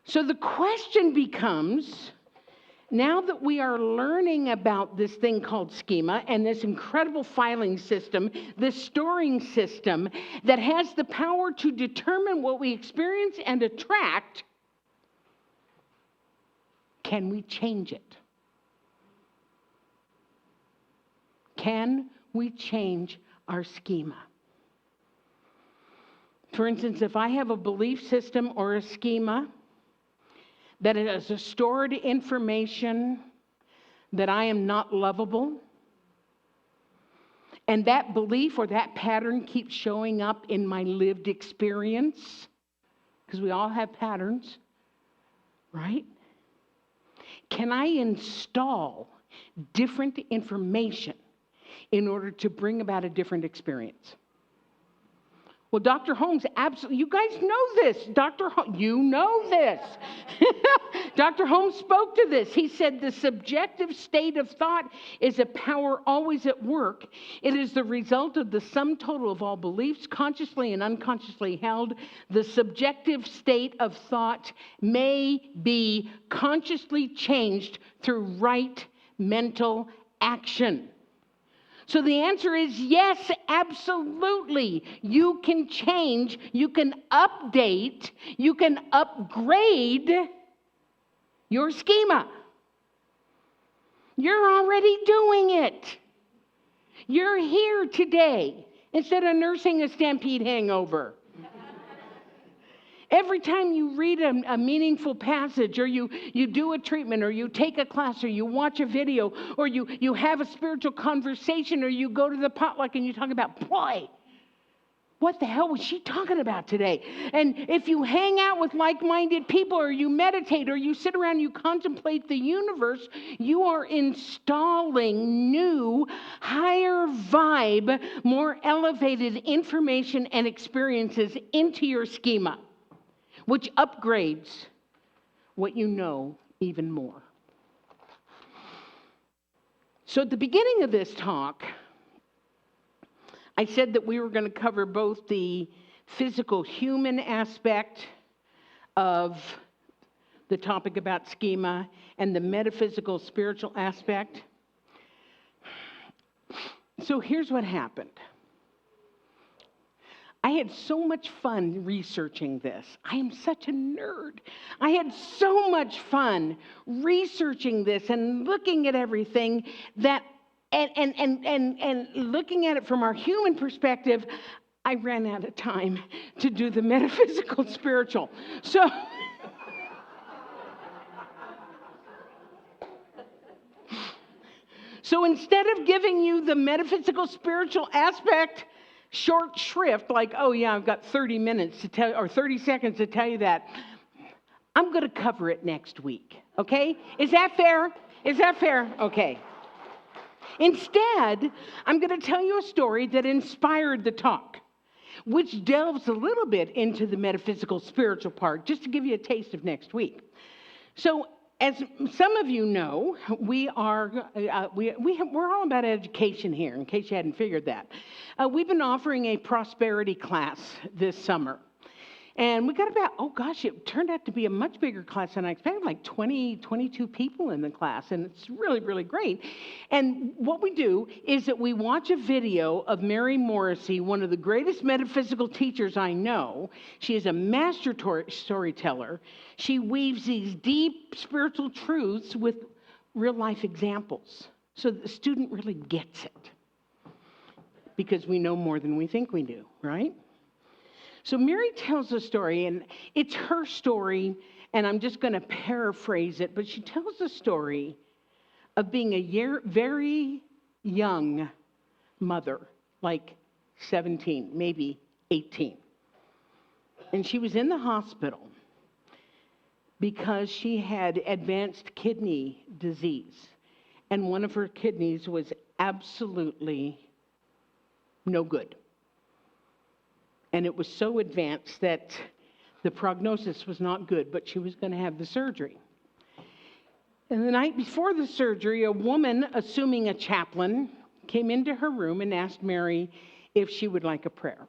So the question becomes, Now that we are learning about this thing called schema and this incredible filing system, this storing system that has the power to determine what we experience and attract, can we change it? Can we change our schema? For instance, if I have a belief system or a schema that it is a stored information that I am not lovable, and that belief or that pattern keeps showing up in my lived experience, because we all have patterns, right? Can I install different information in order to bring about a different experience? Well, Dr. Holmes, absolutely, you guys know this. You know this. Dr. Holmes spoke to this. He said the subjective state of thought is a power always at work. It is the result of the sum total of all beliefs, consciously and unconsciously held. The subjective state of thought may be consciously changed through right mental action. So the answer is yes, absolutely. You can change, you can update, you can upgrade your schema. You're already doing it. You're here today instead of nursing a Stampede hangover. Every time you read a meaningful passage, or you do a treatment, or you take a class, or you watch a video, or you have a spiritual conversation, or you go to the potluck and you talk about, boy, what the hell was she talking about today? And if you hang out with like-minded people, or you meditate, or you sit around, you contemplate the universe, you are installing new, higher vibe, more elevated information and experiences into your schema, which upgrades what you know even more. So at the beginning of this talk, I said that we were going to cover both the physical human aspect of the topic about schema and the metaphysical spiritual aspect. So here's what happened. I had so much fun researching this. I am such a nerd. I had so much fun researching this and looking at everything that, and looking at it from our human perspective, I ran out of time to do the metaphysical spiritual. So instead of giving you the metaphysical spiritual aspect short shrift, like, oh yeah, I've got 30 minutes to tell, or 30 seconds to tell you that, I'm going to cover it next week, okay? Is that fair? Is that fair? Okay. Instead, I'm going to tell you a story that inspired the talk, which delves a little bit into the metaphysical spiritual part, just to give you a taste of next week. So, as some of you know, we're all about education here, in case you hadn't figured that. We've been offering a prosperity class this summer. And we got about, oh gosh, it turned out to be a much bigger class than I expected, like 22 people in the class. And it's really, really great. And what we do is that we watch a video of Mary Morrissey, one of the greatest metaphysical teachers I know. She is a master storyteller. She weaves these deep spiritual truths with real life examples, so that the student really gets it. Because we know more than we think we do, right? So Mary tells a story, and it's her story, and I'm just going to paraphrase it, but she tells a story of being a very young mother, like 17, maybe 18. And she was in the hospital because she had advanced kidney disease, and one of her kidneys was absolutely no good. And it was so advanced that the prognosis was not good, but she was going to have the surgery. And the night before the surgery, a woman, assuming a chaplain, came into her room and asked Mary if she would like a prayer.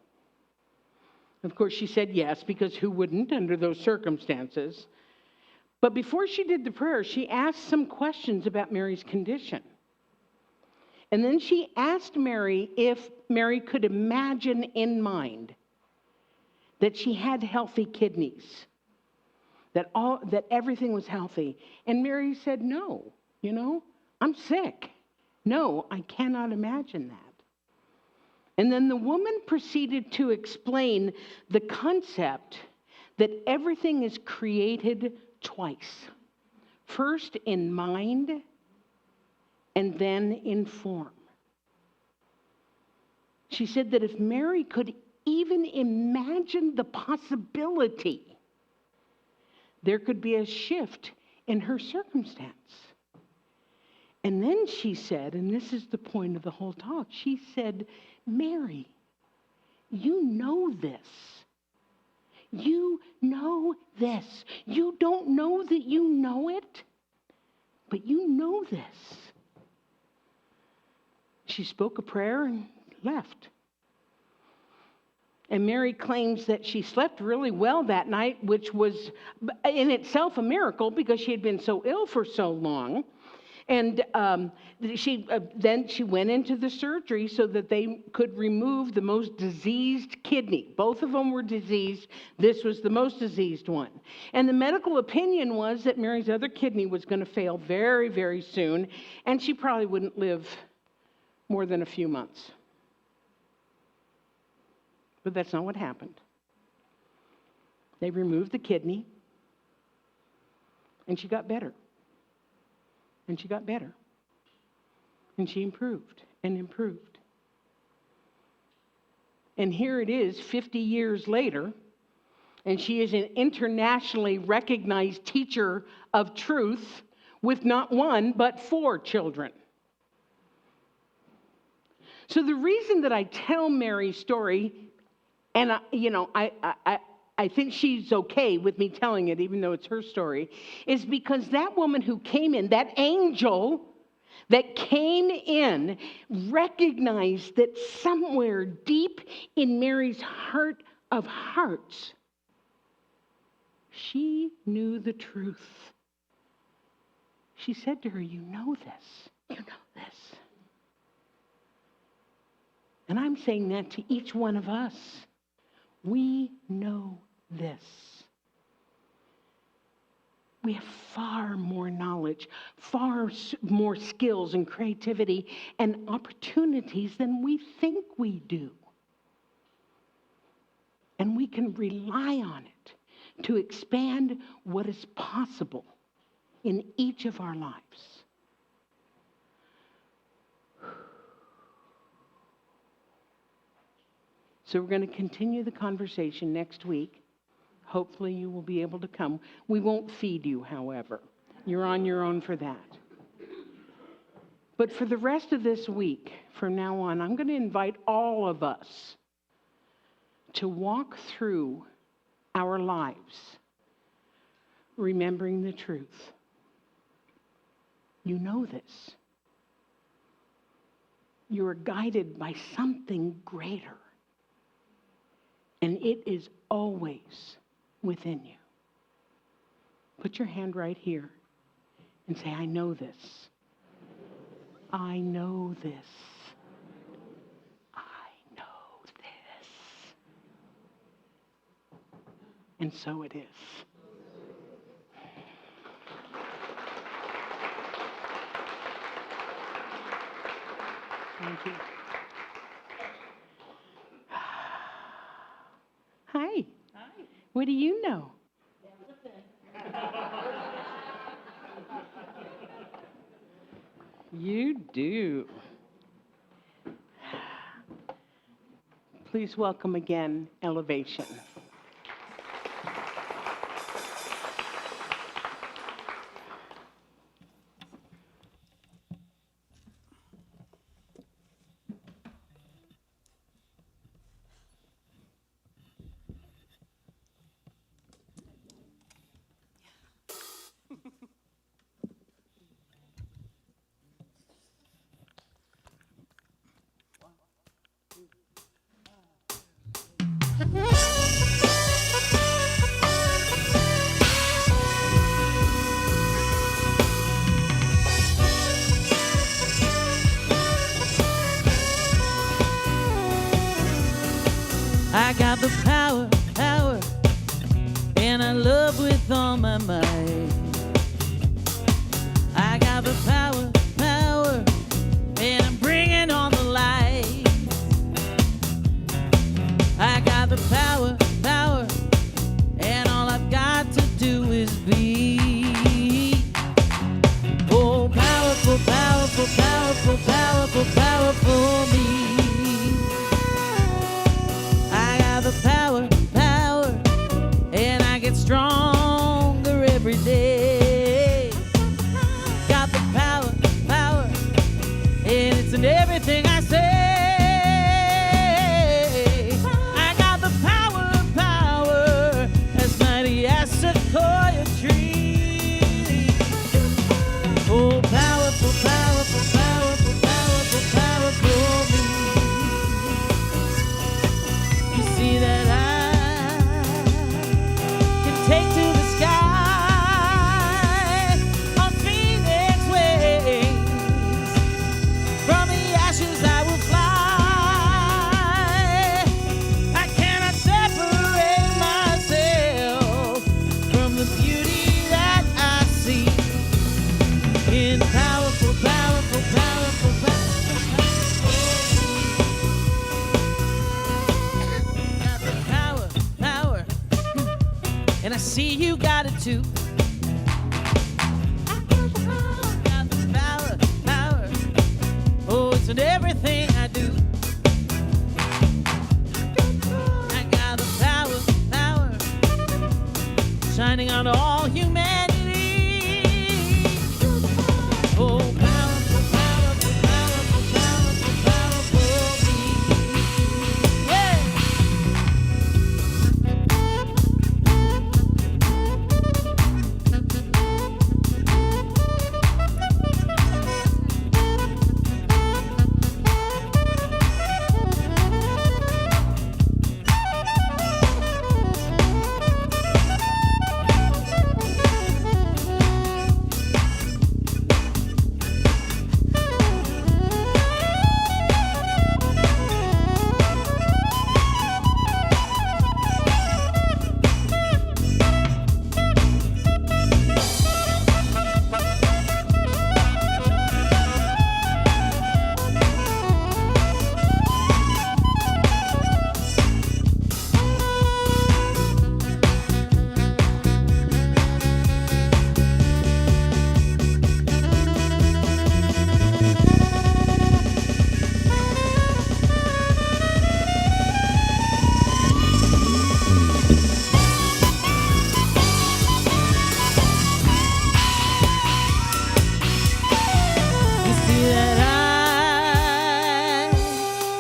Of course, she said yes, because who wouldn't under those circumstances? But before she did the prayer, she asked some questions about Mary's condition. And then she asked Mary if Mary could imagine in mind that she had healthy kidneys, that everything was healthy. And Mary said, no, I'm sick. No, I cannot imagine that. And then the woman proceeded to explain the concept that everything is created twice. First in mind, and then in form. She said that if Mary could even imagine the possibility, there could be a shift in her circumstance. And then she said, and this is the point of the whole talk, she said, Mary, you know this. You know this. You don't know that you know it, but you know this. She spoke a prayer and left. And Mary claims that she slept really well that night, which was in itself a miracle because she had been so ill for so long. And then she went into the surgery so that they could remove the most diseased kidney. Both of them were diseased. This was the most diseased one. And the medical opinion was that Mary's other kidney was going to fail very, very soon, and she probably wouldn't live more than a few months. But that's not what happened. They removed the kidney, and she got better. And she got better. And she improved and improved. And here it is 50 years later, and she is an internationally recognized teacher of truth with not one, but 4 children. So the reason that I tell Mary's story, and I think she's okay with me telling it, even though it's her story, is because that woman who came in, that angel that came in, recognized that somewhere deep in Mary's heart of hearts, she knew the truth. She said to her, you know this. You know this. And I'm saying that to each one of us. We know this. We have far more knowledge, far more skills and creativity and opportunities than we think we do. And we can rely on it to expand what is possible in each of our lives. So we're going to continue the conversation next week. Hopefully you will be able to come. We won't feed you, however. You're on your own for that. But for the rest of this week, from now on, I'm going to invite all of us to walk through our lives remembering the truth. You know this. You are guided by something greater. And it is always within you. Put your hand right here and say, I know this. I know this. I know this. And so it is. Thank you. Hi. Hi. What do you know? You do. Please welcome again, Elevation. I got the power, power, and I love with all my might. I got the power, power, and I'm bringing on the light. I got the power, power, and all I've got to do is be. Oh, powerful, powerful, powerful, powerful, powerful me. I got the power, power, and I get stronger every day. Got the power, power, and it's in everything I say. I got the power, power, as mighty as sequoia tree. Oh, powerful, powerful, powerful, powerful, powerful me. You see that I can take to the sky on phoenix wings. From the ashes I will fly. I cannot separate myself from the beauty that I see in powerful, powerful, powerful, powerful, powerful. Got the power, power, and I see you got it too. Got the power, power. Oh, it's in everything I do. I got the power, power, shining on all humanity. Oh, powerful, powerful, powerful, powerful, powerful me. Yeah. You see that I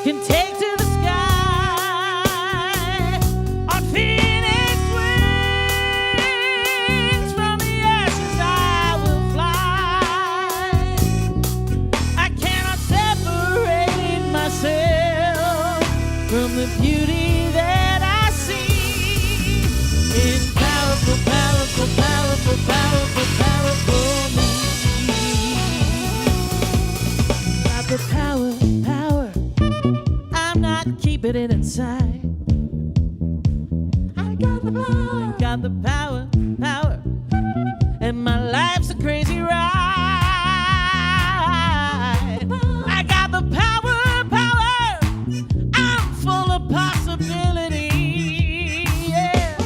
can take to the sky on phoenix wings. From the ashes I will fly. I cannot separate myself from the beauty that I see in powerful, powerful, powerful, powerful, powerful me. Got the power, power, I'm not keeping it inside. I got the power, power, and my life's a crazy ride. I got the power, power, I'm full of possibility. Yeah.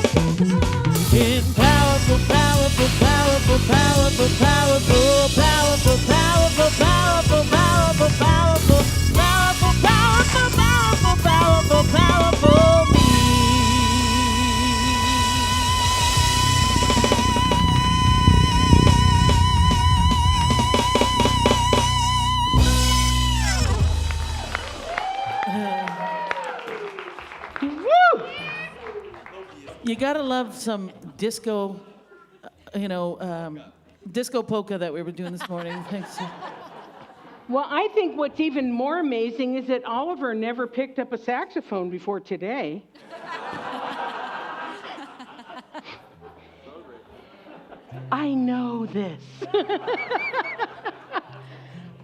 In powerful, powerful, powerful, powerful, powerful, powerful, powerful, powerful, powerful, powerful, powerful, powerful, powerful, powerful, powerful me. Woo! You gotta love some disco, disco polka that we were doing this morning. Thanks. Well, I think what's even more amazing is that Oliver never picked up a saxophone before today. I know this.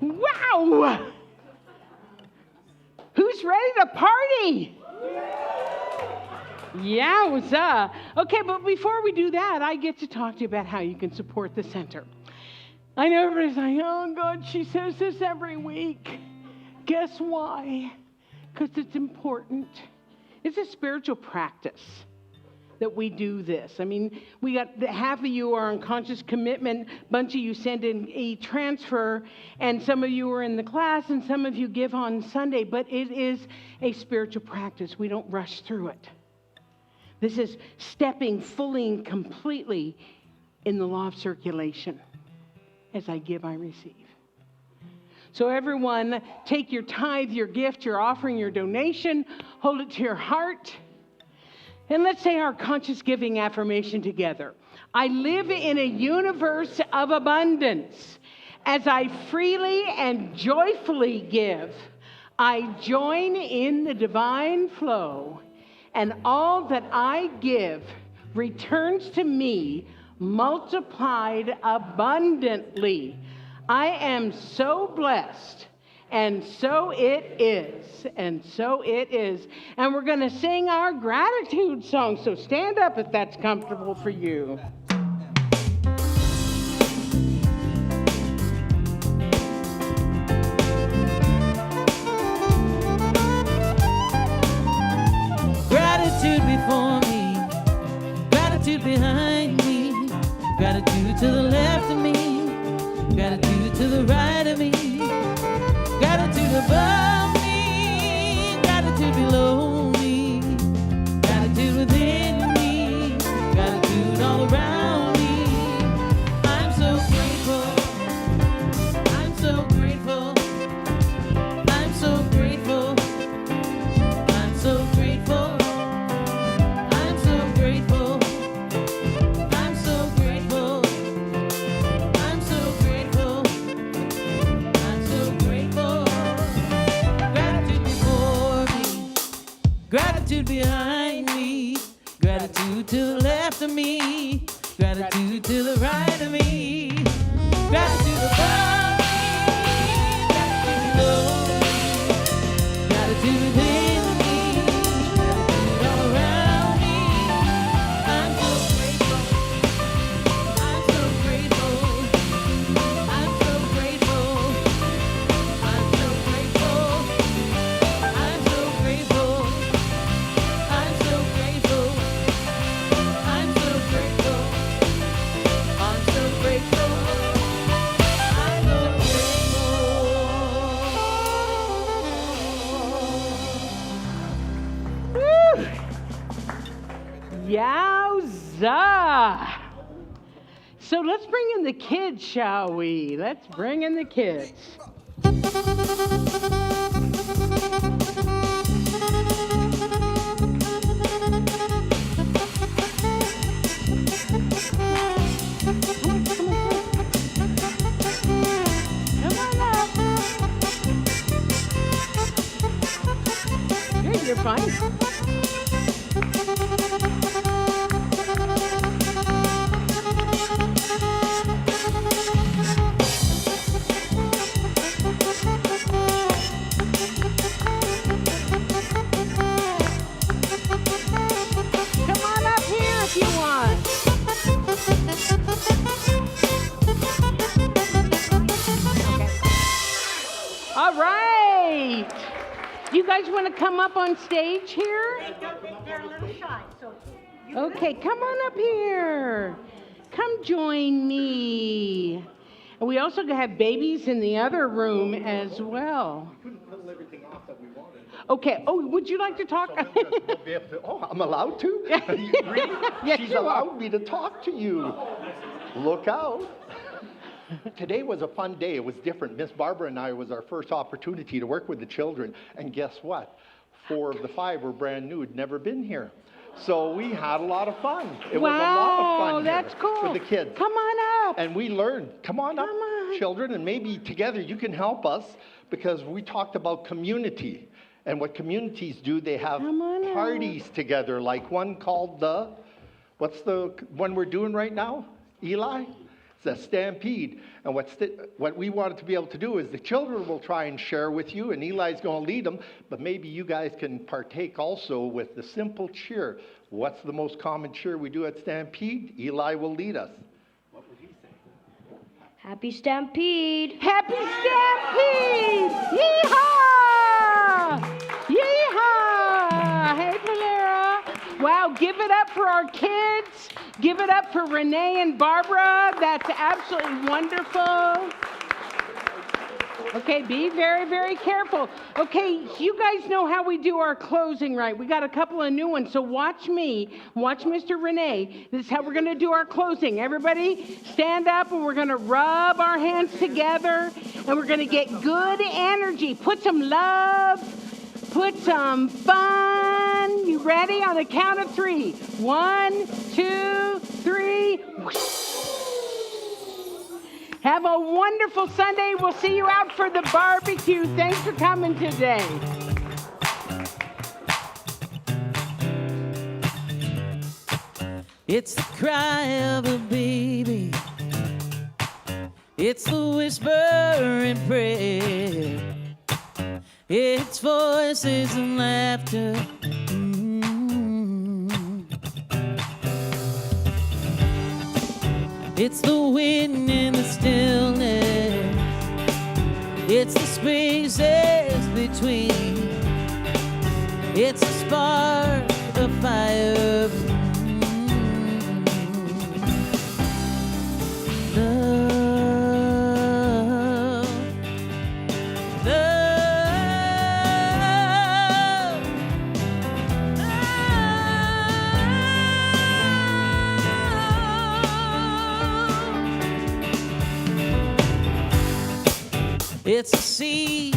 Wow! Who's ready to party? Yowza. Okay, but before we do that, I get to talk to you about how you can support the center. I know everybody's like, oh, God, she says this every week. Guess why? Because it's important. It's a spiritual practice that we do this. I mean, we got half of you are on conscious commitment, a bunch of you send in a transfer, and some of you are in the class, and some of you give on Sunday, but it is a spiritual practice. We don't rush through it. This is stepping fully and completely in the law of circulation. As I give, I receive. So everyone, take your tithe, your gift, your offering, your donation, hold it to your heart, and let's say our conscious giving affirmation together. I live in a universe of abundance. As I freely and joyfully give, I join in the divine flow, and all that I give returns to me multiplied abundantly. I am so blessed, and so it is, and so it is. And we're going to sing our gratitude song, so stand up if that's comfortable for you. Gratitude before me, gratitude behind me, gratitude to the left of me, gratitude to the right of me, gratitude above me, gratitude below me, gratitude within me, gratitude all around me. I'm so grateful, I'm so grateful, I'm so grateful, I'm so grateful, I'm so grateful, I'm so grateful, I'm so grateful, I'm so grateful. Gratitude before me, gratitude behind me, gratitude to the left of me, gratitude to the right of me, gratitude above me, gratitude below me, gratitude within me, gratitude all around me. I'm so grateful, I'm so grateful, I'm so grateful, I'm so grateful, I'm so grateful, I'm so grateful, I'm so grateful, I'm so grateful, I'm so grateful. Yowza! So let's bring in the kids, shall we? Let's bring in the kids. Come on up. Here, you're fine. Come on up here if you want. All right. You guys want to come up on stage here? They're a little shy, so Okay, come on up here. Come join me. And we also have babies in the other room as well. Okay. Oh, would you like to talk? Oh, I'm allowed to? Really? Yes, She's you are. allowed me to talk to you. Look out. Today was a fun day. It was different. Miss Barbara and I, it was our first opportunity to work with the children. And guess what? 4 of the 5 were brand new, had never been here. So we had a lot of fun. It was a lot of fun here that's cool. with the kids. Come on up. And we learned. Come on up, Come on. children, and maybe together you can help us because we talked about community. And what communities do, they have Come on up. parties together, like one called what's the one we're doing right now? Eli? It's a Stampede. And what we wanted to be able to do is the children will try and share with you, and Eli's going to lead them, but maybe you guys can partake also with the simple cheer. What's the most common cheer we do at Stampede? Eli will lead us. What would he say? Happy Stampede! Happy Stampede! Yeehaw! Yeehaw! Hey, Valera. Wow, give it up for our kids. Give it up for Renee and Barbara. That's absolutely wonderful. Okay, be very, very careful. Okay, you guys know how we do our closing, right? We got a couple of new ones, so watch me. Watch Mr. Renee. This is how we're going to do our closing. Everybody stand up, and we're going to rub our hands together, and we're going to get good energy. Put some love. Put some fun. You ready? On the count of 3. 1, 2, 3. Have a wonderful Sunday. We'll see you out for the barbecue. Thanks for coming today. It's the cry of a baby. It's the whisper in prayer. It's voices and laughter. It's the wind in the stillness. It's the spaces between. It's a spark, a fire. It's a seed,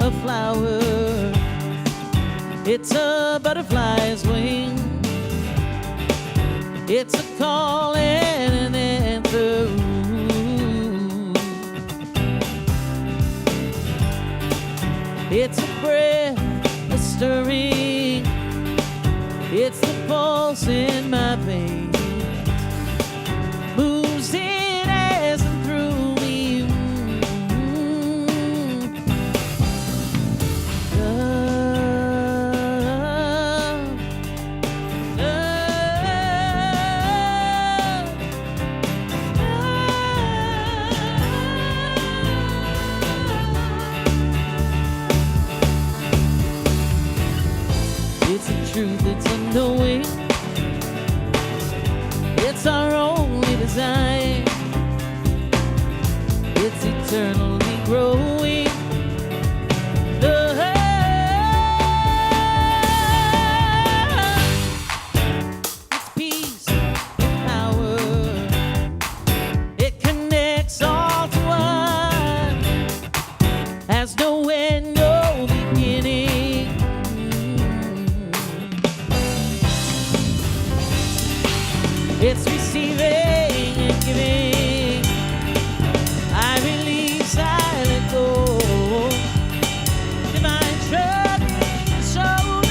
a flower. It's a butterfly's wing. It's a call and an answer. It's a breath, a stirring. It's the pulse in my veins. Moves in as and through me. It's a truth, it's a knowing. It's our only design. It's eternally growing. It's peace and power. It connects all to one. Has no end, no beginning. It's receiving and giving. I release, I let go. Divine shrugging your shoulder.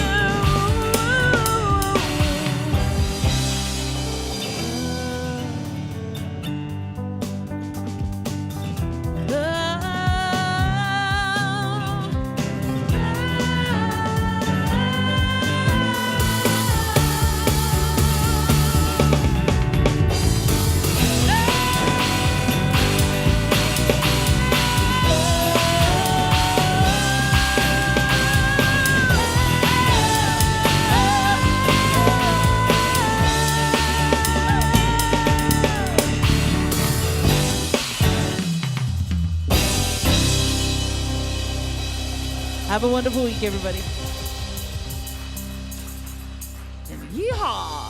Have a wonderful week, everybody. And yeehaw!